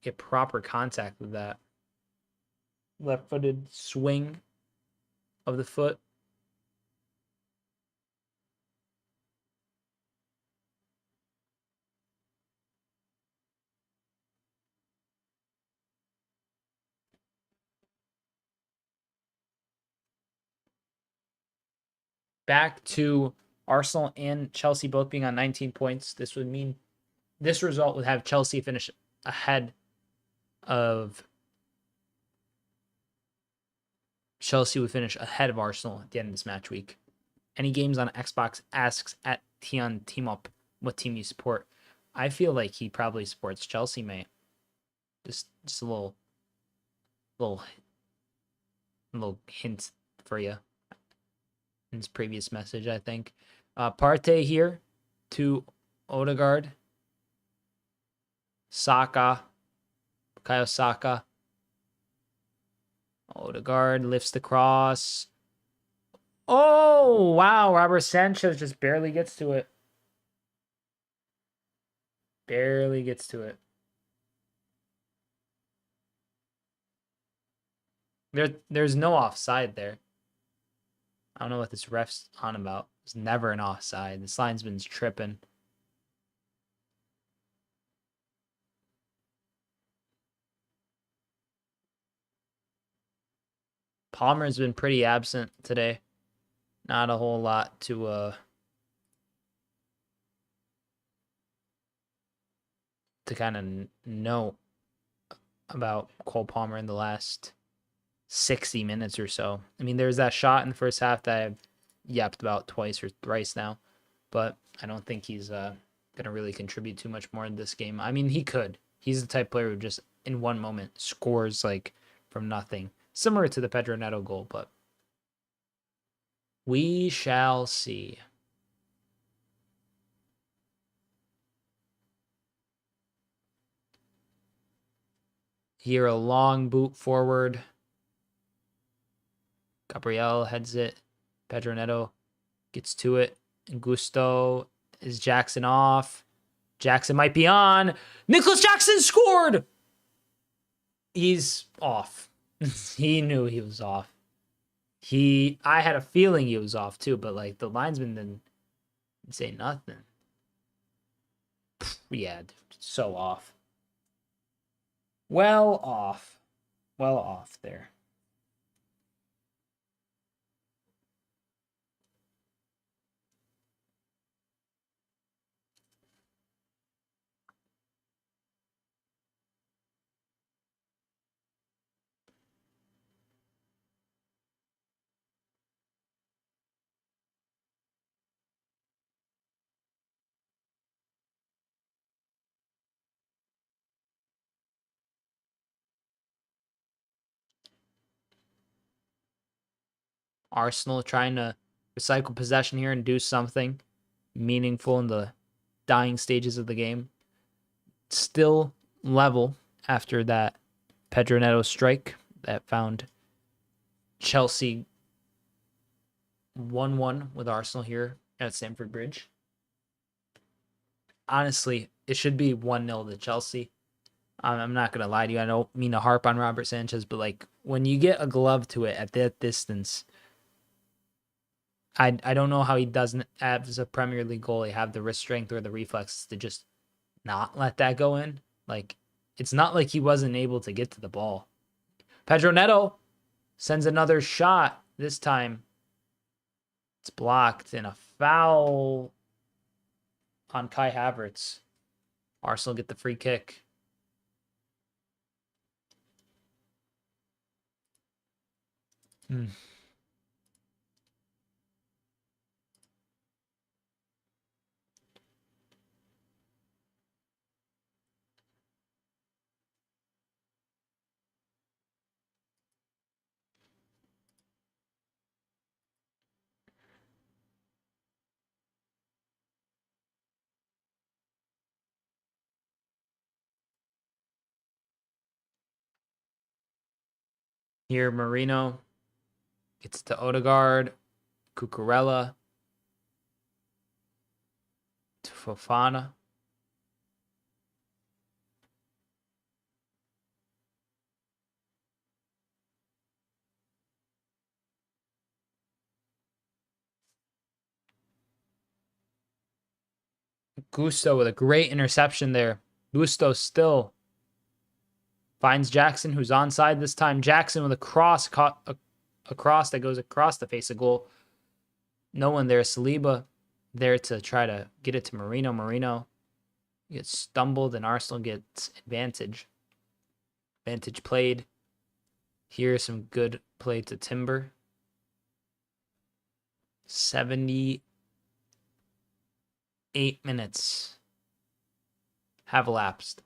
[SPEAKER 1] get proper contact with that left-footed swing of the foot. Back to Arsenal and Chelsea both being on 19 points. This would mean this result would have Chelsea finish ahead of Arsenal at the end of this match week. Any games on Xbox asks at Tion Team Up what team you support. I feel like he probably supports Chelsea, mate. Just a little hint for you in his previous message, I think. Partey here to Odegaard. Saka. Bukayo Saka. Odegaard lifts the cross. Oh, wow. Robert Sanchez just barely gets to it. Barely gets to it. There's no offside there. I don't know what this ref's on about. There's never an offside. This linesman's tripping. Palmer's been pretty absent today. Not a whole lot to kind of know about Cole Palmer in the last 60 minutes or so. I mean, there's that shot in the first half that I've yapped about twice or thrice now, but I don't think he's going to really contribute too much more in this game. I mean, he could. He's the type of player who just in one moment scores like from nothing, similar to the Pedro Neto goal, but we shall see. Here, a long boot forward. Gabriel heads it. Pedro Neto gets to it. And Gusto is Jackson off. Jackson might be on. Nicholas Jackson scored! He's off. He knew he was off. I had a feeling he was off too, but like the linesman didn't say nothing. Yeah, dude, so off. Well off. Well off there. Arsenal trying to recycle possession here and do something meaningful in the dying stages of the game. Still level after that Pedro Neto strike that found Chelsea 1-1 with Arsenal here at Stamford Bridge. Honestly, it should be 1-0 to Chelsea. I'm not going to lie to you. I don't mean to harp on Robert Sanchez, but like when you get a glove to it at that distance, I don't know how he doesn't, as a Premier League goalie, have the wrist strength or the reflexes to just not let that go in. Like, it's not like he wasn't able to get to the ball. Pedro Neto sends another shot. This time it's blocked, and a foul on Kai Havertz. Arsenal get the free kick. Here, Marino gets to Odegaard, Cucurella, to Fofana. Gusto with a great interception there. Gusto still finds Jackson, who's onside this time. Jackson with a cross, a cross that goes across the face of goal. No one there. Saliba there to try to get it to Marino. Marino gets stumbled, and Arsenal gets advantage. Advantage played. Here's some good play to Timber. 78 minutes have elapsed.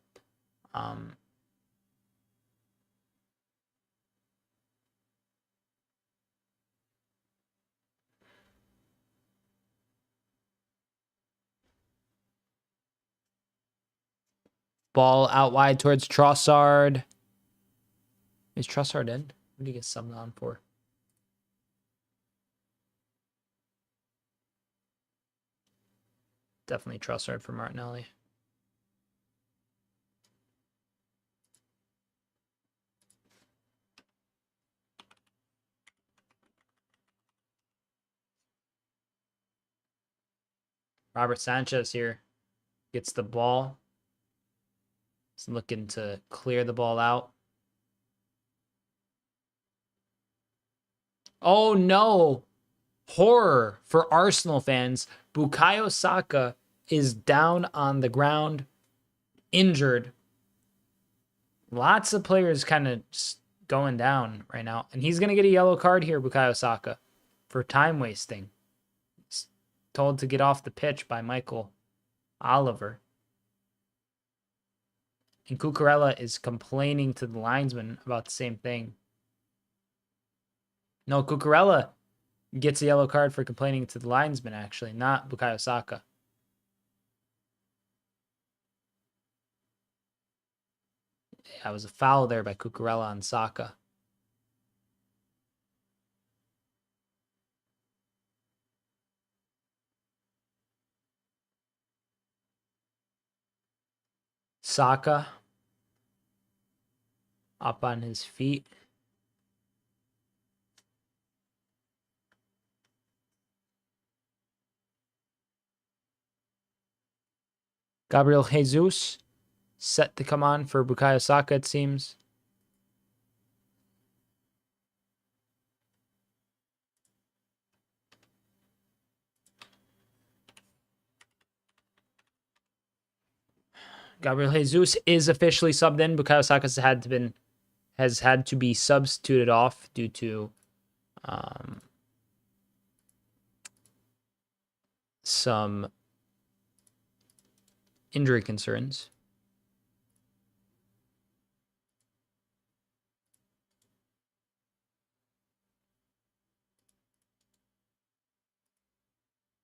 [SPEAKER 1] Ball out wide towards Trossard. Is Trossard in? What did he get subbed on for? Definitely Trossard for Martinelli. Robert Sanchez here gets the ball. He's looking to clear the ball out. Oh no! Horror for Arsenal fans. Bukayo Saka is down on the ground, injured. Lots of players kind of going down right now. And he's going to get a yellow card here, Bukayo Saka, for time wasting. He's told to get off the pitch by Mikel Oliver. And Cucurella is complaining to the linesman about the same thing. No, Cucurella gets a yellow card for complaining to the linesman, actually, not Bukayo Saka. That was a foul there by Cucurella on Saka. Saka up on his feet. Gabriel Jesus set to come on for Bukayo Saka, it seems. Gabriel Jesus is officially subbed in. Bukayo Saka has had to be substituted off due to some injury concerns.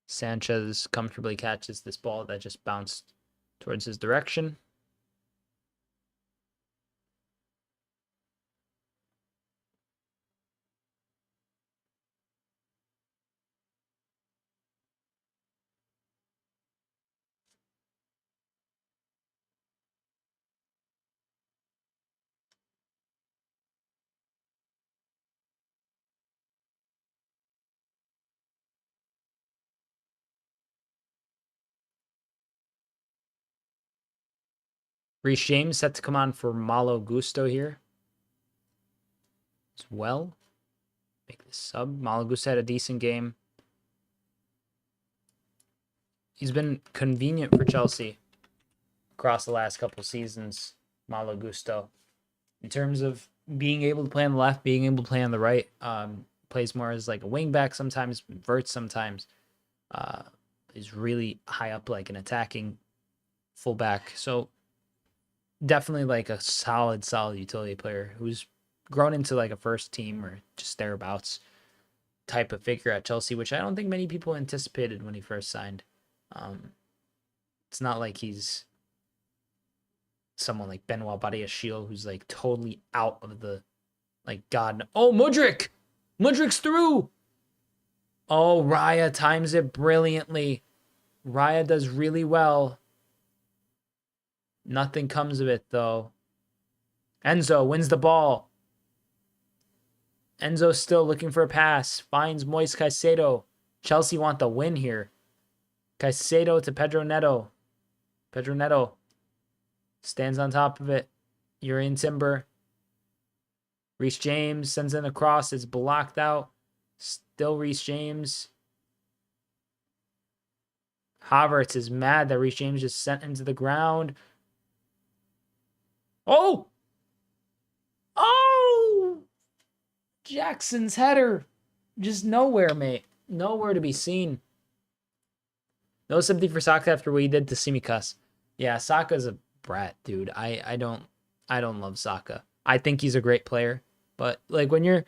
[SPEAKER 1] Sanchez comfortably catches this ball that just bounced towards his direction. Reece James set to come on for Malo Gusto here as well. Make this sub. Malo Gusto had a decent game. He's been convenient for Chelsea across the last couple seasons, Malo Gusto. In terms of being able to play on the left, being able to play on the right, plays more as like a wing back sometimes, inverts sometimes. Is really high up like an attacking fullback. So definitely like a solid utility player who's grown into like a first team or just thereabouts type of figure at Chelsea, which I don't think many people anticipated when he first signed. It's not like he's someone like Benoit Badiashile who's like totally out of the like God. Oh, Mudryk! Mudryk's through! Oh, Raya times it brilliantly. Raya does really well. Nothing comes of it, though. Enzo wins the ball. Enzo still looking for a pass. Finds Moise Caicedo. Chelsea want the win here. Caicedo to Pedro Neto. Pedro Neto stands on top of it. Urian Timber. Reece James sends in a cross. It's blocked out. Still Reece James. Havertz is mad that Reece James just sent him to the ground. Oh! Oh! Jackson's header. Just nowhere, mate. Nowhere to be seen. No sympathy for Saka after what he did to Tsimikas. Yeah, Saka's a brat, dude. I don't love Saka. I think he's a great player, but like when you're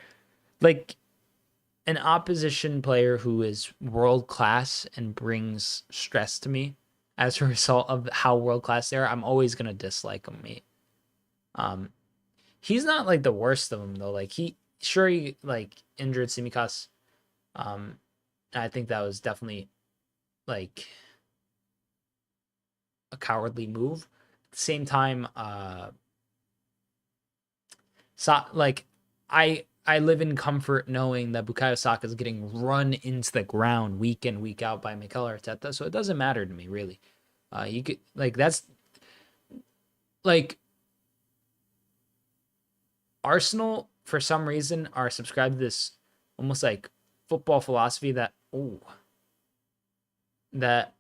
[SPEAKER 1] like an opposition player who is world class and brings stress to me as a result of how world class they are, I'm always gonna dislike him, mate. He's not like the worst of them though. Like he like injured Tsimikas. I think that was definitely like a cowardly move. At the same time, I live in comfort knowing that Bukayo Saka is getting run into the ground week in, week out by Mikel Arteta, so it doesn't matter to me really. You could like that's like Arsenal for some reason are subscribed to this almost like football philosophy that that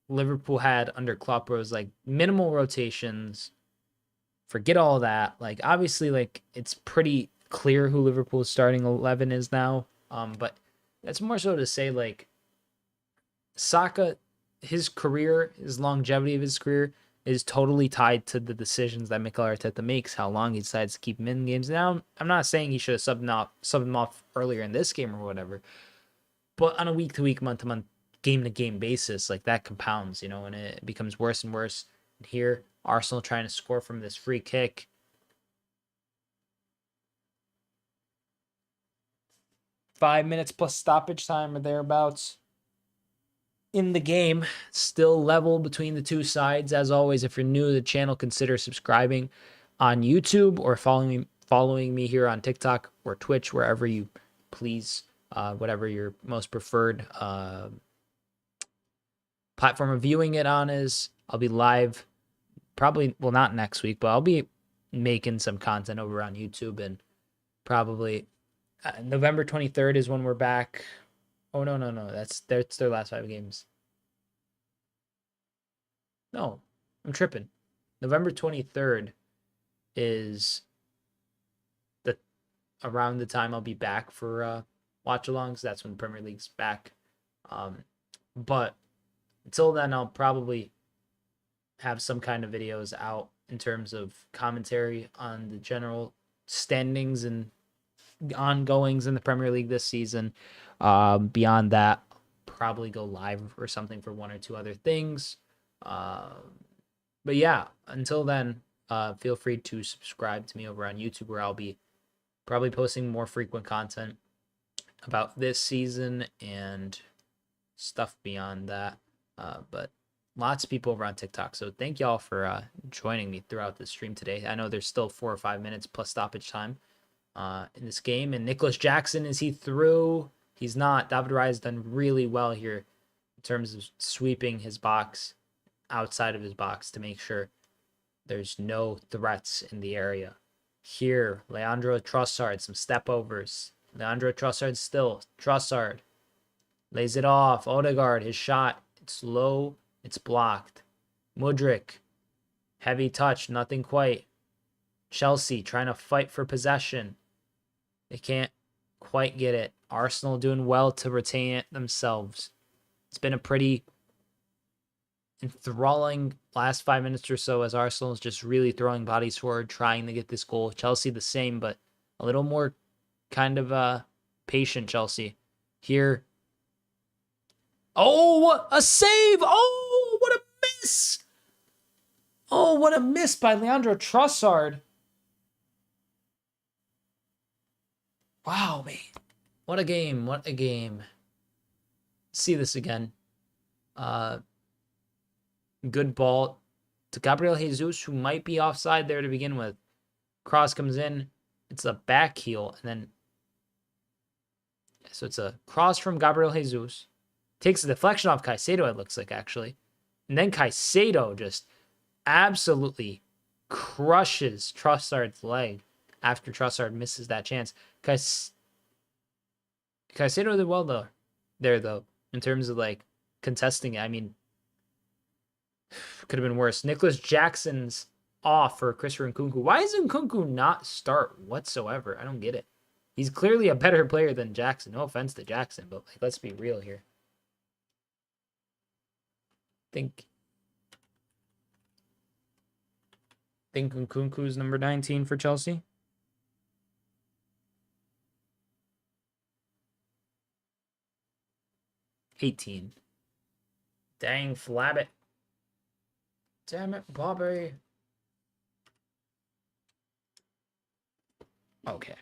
[SPEAKER 1] Liverpool had under Klopp, where it was like minimal rotations. Forget all that. Like obviously, like it's pretty clear who Liverpool's starting 11 is now. But that's more so to say like Saka, his career, his longevity of his career is totally tied to the decisions that Mikel Arteta makes, how long he decides to keep him in games. Now, I'm not saying he should have subbed him off earlier in this game or whatever, but on a week-to-week, month-to-month, game-to-game basis, like that compounds, and it becomes worse and worse. And here, Arsenal trying to score from this free kick. Five minutes plus stoppage time or thereabouts in the game. Still level between the two sides. As always, if you're new to the channel, consider subscribing on YouTube or following me here on TikTok or Twitch, wherever you please, whatever your most preferred platform of viewing it on is. I'll be live probably, well, not next week, but I'll be making some content over on YouTube, and probably November 23rd is when we're back. Oh, no. That's their last 5 games. No, I'm tripping. November 23rd is around the time I'll be back for watch-alongs. That's when Premier League's back. But until then, I'll probably have some kind of videos out in terms of commentary on the general standings and ongoings in the Premier League this season. Beyond that, probably go live or something for one or two other things. But yeah, until then, feel free to subscribe to me over on YouTube, where I'll be probably posting more frequent content about this season and stuff beyond that. But lots of people over on TikTok. So thank y'all for joining me throughout the stream today. I know there's still 4 or 5 minutes plus stoppage time in this game. And Nicholas Jackson, is he through? He's not. David Raya's done really well here in terms of sweeping his box outside of his box to make sure There's no threats in the area. Here, Leandro Trossard, some step overs. Leandro Trossard still. Trossard lays it off. Odegaard, his shot. It's low. It's blocked. Mudryk, heavy touch. Nothing quite. Chelsea trying to fight for possession. They can't quite get it. Arsenal doing well to retain it themselves. It's been a pretty enthralling last 5 minutes or so as Arsenal is just really throwing bodies forward, trying to get this goal. Chelsea the same, but a little more kind of patient Chelsea. Here. Oh, a save! Oh, what a miss! Oh, what a miss by Leandro Trossard. Wow, man. What a game. What a game. See this again. Good ball to Gabriel Jesus, who might be offside there to begin with. Cross comes in. It's a back heel. And then, so it's a cross from Gabriel Jesus. Takes a deflection off Caicedo, it looks like, actually. And then Caicedo just absolutely crushes Trossard's leg after Trossard misses that chance. Caicedo did well, though, in terms of, like, contesting it. I mean, could have been worse. Nicholas Jackson's off for Christopher Nkunku. Why does Nkunku not start whatsoever? I don't get it. He's clearly a better player than Jackson. No offense to Jackson, but like, let's be real here. Think Nkunku's number 19 for Chelsea. $18. Dang, Flabbit. Damn it, Bobby. Okay.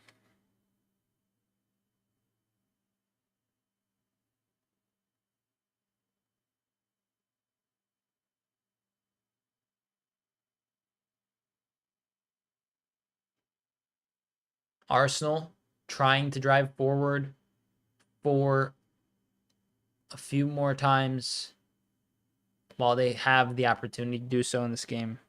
[SPEAKER 1] Arsenal trying to drive forward for a few more times while they have the opportunity to do so in this game.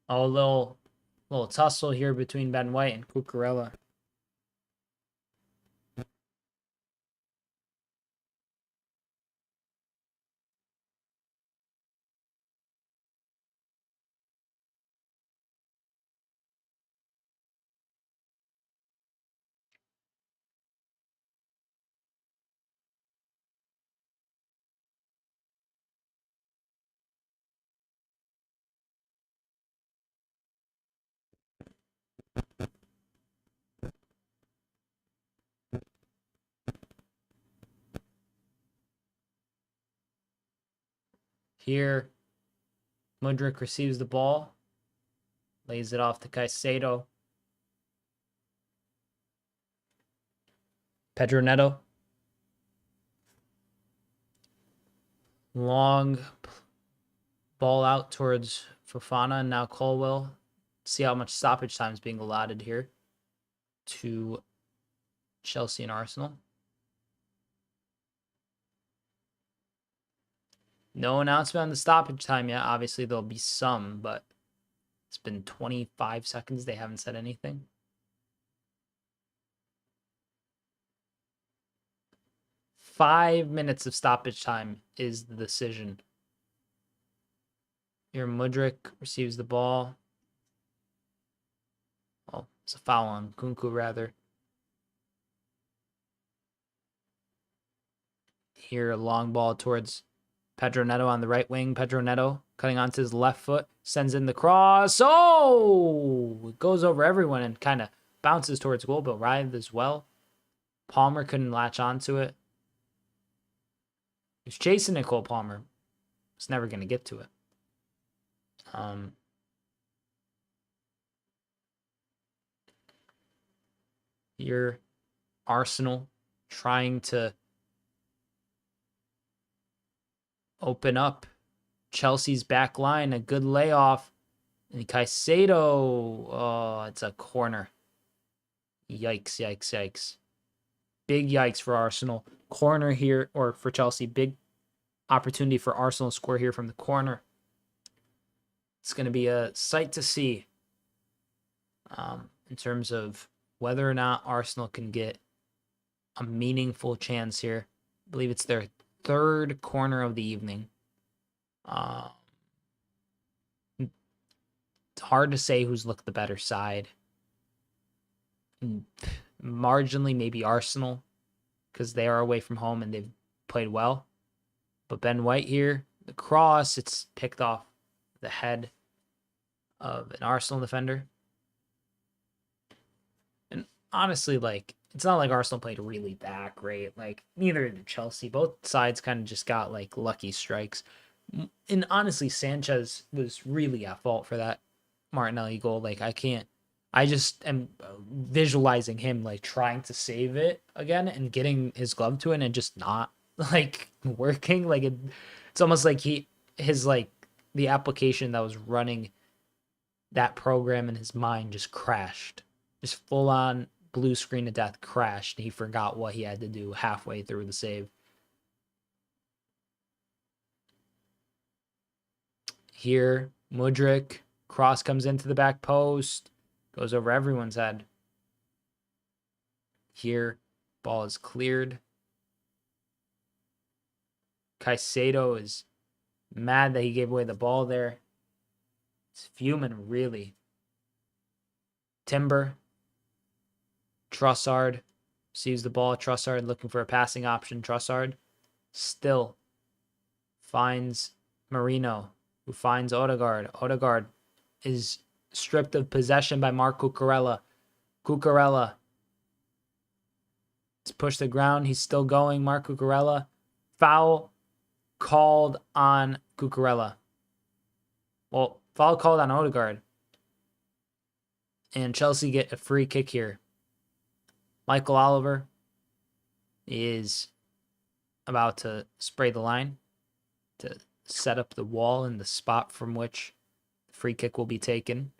[SPEAKER 1] Oh, a little tussle here between Ben White and Cucurella. Here, Mudryk receives the ball, lays it off to Caicedo. Pedro Neto. Long ball out towards Fofana and now Colwell. See how much stoppage time is being allotted here to Chelsea and Arsenal. No announcement on the stoppage time yet. Obviously, there'll be some, but it's been 25 seconds. They haven't said anything. Five minutes of stoppage time is the decision. Here, Mudryk receives the ball. Oh, it's a foul on Nkunku, rather. Here, a long ball towards Pedro Neto on the right wing. Pedro Neto cutting onto his left foot. Sends in the cross. Oh! It goes over everyone and kind of bounces towards goal, but writhed as well. Palmer couldn't latch onto it. He was chasing it, Cole Palmer. Was never going to get to it. Here, Arsenal trying to open up Chelsea's back line. A good layoff. And Caicedo, oh, it's a corner. Yikes, yikes, yikes. Big yikes for Arsenal. Corner here, or for Chelsea. Big opportunity for Arsenal to score here from the corner. It's going to be a sight to see in terms of whether or not Arsenal can get a meaningful chance here. I believe it's their third corner of the evening. It's hard to say who's looked the better side. Marginally, maybe Arsenal, because they are away from home and they've played well. But Ben White here, the cross, it's picked off the head of an Arsenal defender. And honestly, like, it's not like Arsenal played really that great. Like, neither did Chelsea. Both sides kind of just got, like, lucky strikes. And honestly, Sanchez was really at fault for that Martinelli goal. Like, I just am visualizing him, like, trying to save it again and getting his glove to it and just not, like, working. Like, it's almost like the application that was running that program in his mind just crashed. Just full on blue screen of death crashed. He forgot what he had to do halfway through the save. Here, Mudryk, cross comes into the back post, goes over everyone's head. Here, ball is cleared. Caicedo is mad that he gave away the ball there. He's fuming, really. Timber. Trossard sees the ball. Trossard looking for a passing option. Trossard still finds Marino, who finds Odegaard. Odegaard is stripped of possession by Marc Cucurella. Cucurella. It's pushed to the ground. He's still going. Marc Cucurella. Foul called on Cucurella. Well, foul called on Odegaard. And Chelsea get a free kick here. Michael Oliver is about to spray the line to set up the wall in the spot from which the free kick will be taken.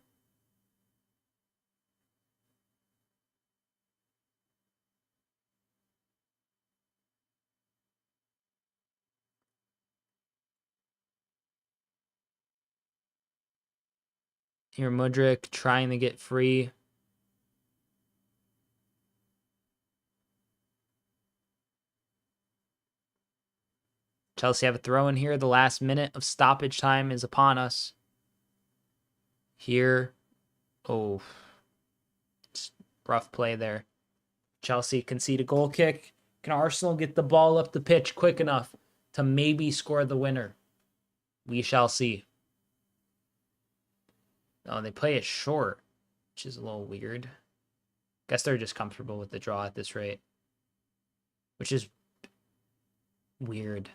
[SPEAKER 1] Here, Mudryk trying to get free. Chelsea have a throw in here. The last minute of stoppage time is upon us. Here. Oh. It's rough play there. Chelsea concede a goal kick. Can Arsenal get the ball up the pitch quick enough to maybe score the winner? We shall see. Oh, they play it short, which is a little weird. Guess they're just comfortable with the draw at this rate, which is weird.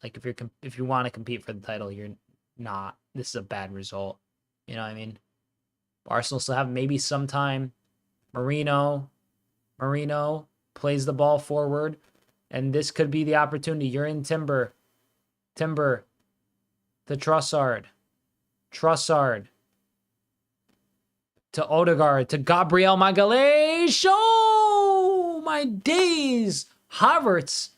[SPEAKER 1] Like, if you want to compete for the title, you're not. This is a bad result. You know what I mean? Arsenal still have maybe some time. Marino plays the ball forward, and this could be the opportunity. You're in Timber to Trossard. To Odegaard, to Gabriel Magalhaes. Oh, my days. Havertz,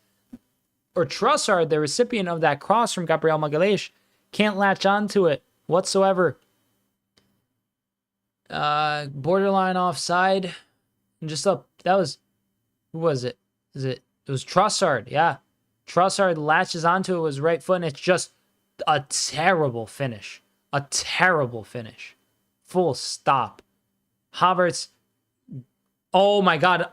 [SPEAKER 1] or Trossard, the recipient of that cross from Gabriel Magalhaes, can't latch onto it whatsoever. Borderline offside. And just up. That was, who was it? It was Trossard. Yeah. Trossard latches onto it with his right foot, and it's just a terrible finish. Full stop. Havertz. Oh my God.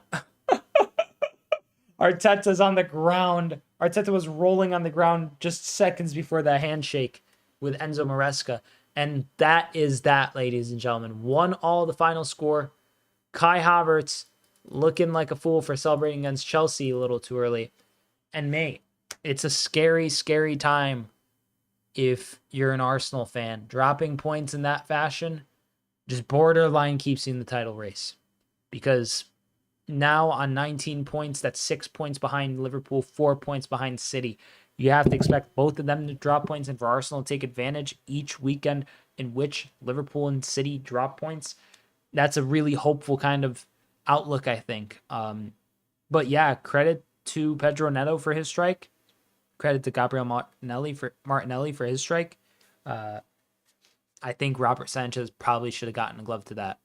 [SPEAKER 1] Arteta's on the ground. Arteta was rolling on the ground just seconds before the handshake with Enzo Maresca. And that is that, ladies and gentlemen. 1-1 the final score. Kai Havertz looking like a fool for celebrating against Chelsea a little too early. And mate, it's a scary, scary time if you're an Arsenal fan. Dropping points in that fashion just borderline keeps you in the title race. Because now on 19 points, that's 6 points behind Liverpool, 4 points behind City. You have to expect both of them to drop points and for Arsenal to take advantage each weekend in which Liverpool and City drop points. That's a really hopeful kind of outlook, I think. But yeah, credit to Pedro Neto for his strike. Credit to Gabriel Martinelli for his strike. I think Robert Sanchez probably should have gotten a glove to that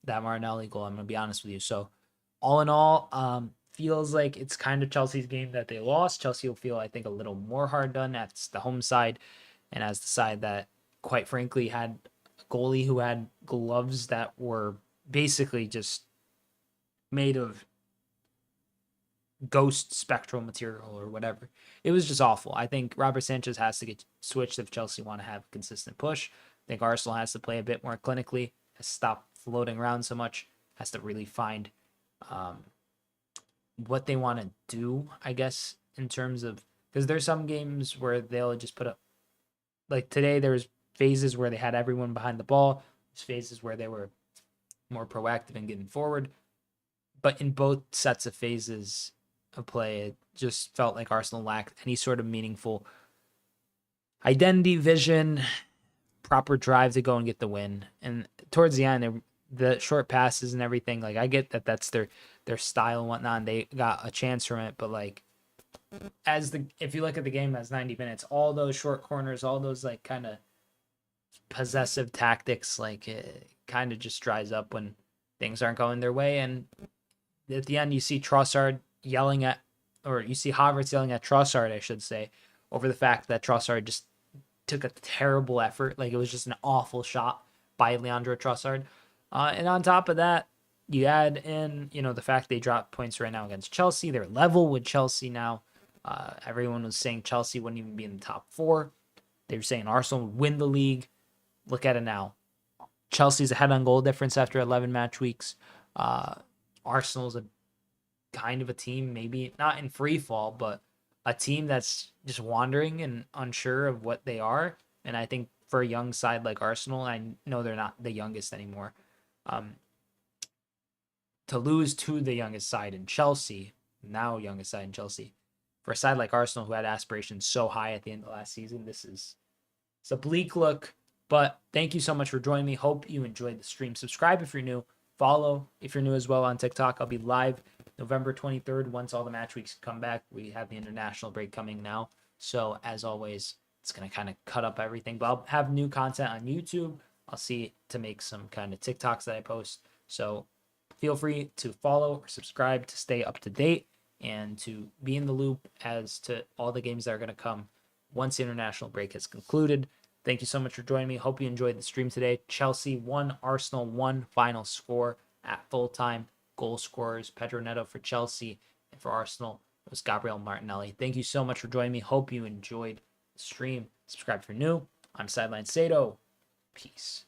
[SPEAKER 1] Martinelli goal. I'm gonna be honest with you. So all in all, feels like it's kind of Chelsea's game that they lost. Chelsea will feel, I think, a little more hard done as the home side and as the side that, quite frankly, had a goalie who had gloves that were basically just made of ghost spectral material or whatever. It was just awful. I think Robert Sanchez has to get switched if Chelsea want to have a consistent push. I think Arsenal has to play a bit more clinically, has to stop floating around so much, has to really find what they want to do, I guess, in terms of, because there's some games where they'll just put up, like today, there's phases where they had everyone behind the ball. There's phases where they were more proactive in getting forward. But in both sets of phases of play, it just felt like Arsenal lacked any sort of meaningful identity, vision, proper drive to go and get the win. And towards the end, the short passes and everything, like I get that that's their style and whatnot, and they got a chance from it, but like if you look at the game as 90 minutes, all those short corners, all those like kind of possessive tactics, like it kind of just dries up when things aren't going their way. And at the end, you see Trossard yelling at, or you see Havertz yelling at Trossard, I should say, over the fact that Trossard just took a terrible effort. Like it was just an awful shot by Leandro Trossard. And on top of that, you add in, the fact they dropped points right now against Chelsea. They're level with Chelsea now. Everyone was saying Chelsea wouldn't even be in the top 4. They were saying Arsenal would win the league. Look at it now. Chelsea's ahead on goal difference after 11 match weeks. Arsenal's a kind of a team, maybe not in free fall, but a team that's just wandering and unsure of what they are. And I think for a young side like Arsenal, I know they're not the youngest anymore. To lose to the youngest side in Chelsea, now youngest side in Chelsea, for a side like Arsenal who had aspirations so high at the end of last season, it's a bleak look. But thank you so much for joining me. Hope you enjoyed the stream. Subscribe if you're new. Follow if you're new as well on TikTok. I'll be live November 23rd once all the match weeks come back. We have the international break coming now. So as always, it's going to kind of cut up everything. But I'll have new content on YouTube. I'll see to make some kind of TikToks that I post. So feel free to follow or subscribe to stay up to date and to be in the loop as to all the games that are going to come once the international break has concluded. Thank you so much for joining me. Hope you enjoyed the stream today. Chelsea 1, Arsenal 1 final score at full time. Goal scorers, Pedro Neto for Chelsea, and for Arsenal, it was Gabriel Martinelli. Thank you so much for joining me. Hope you enjoyed the stream. Subscribe if you're new. I'm Sideline Sedo. Peace.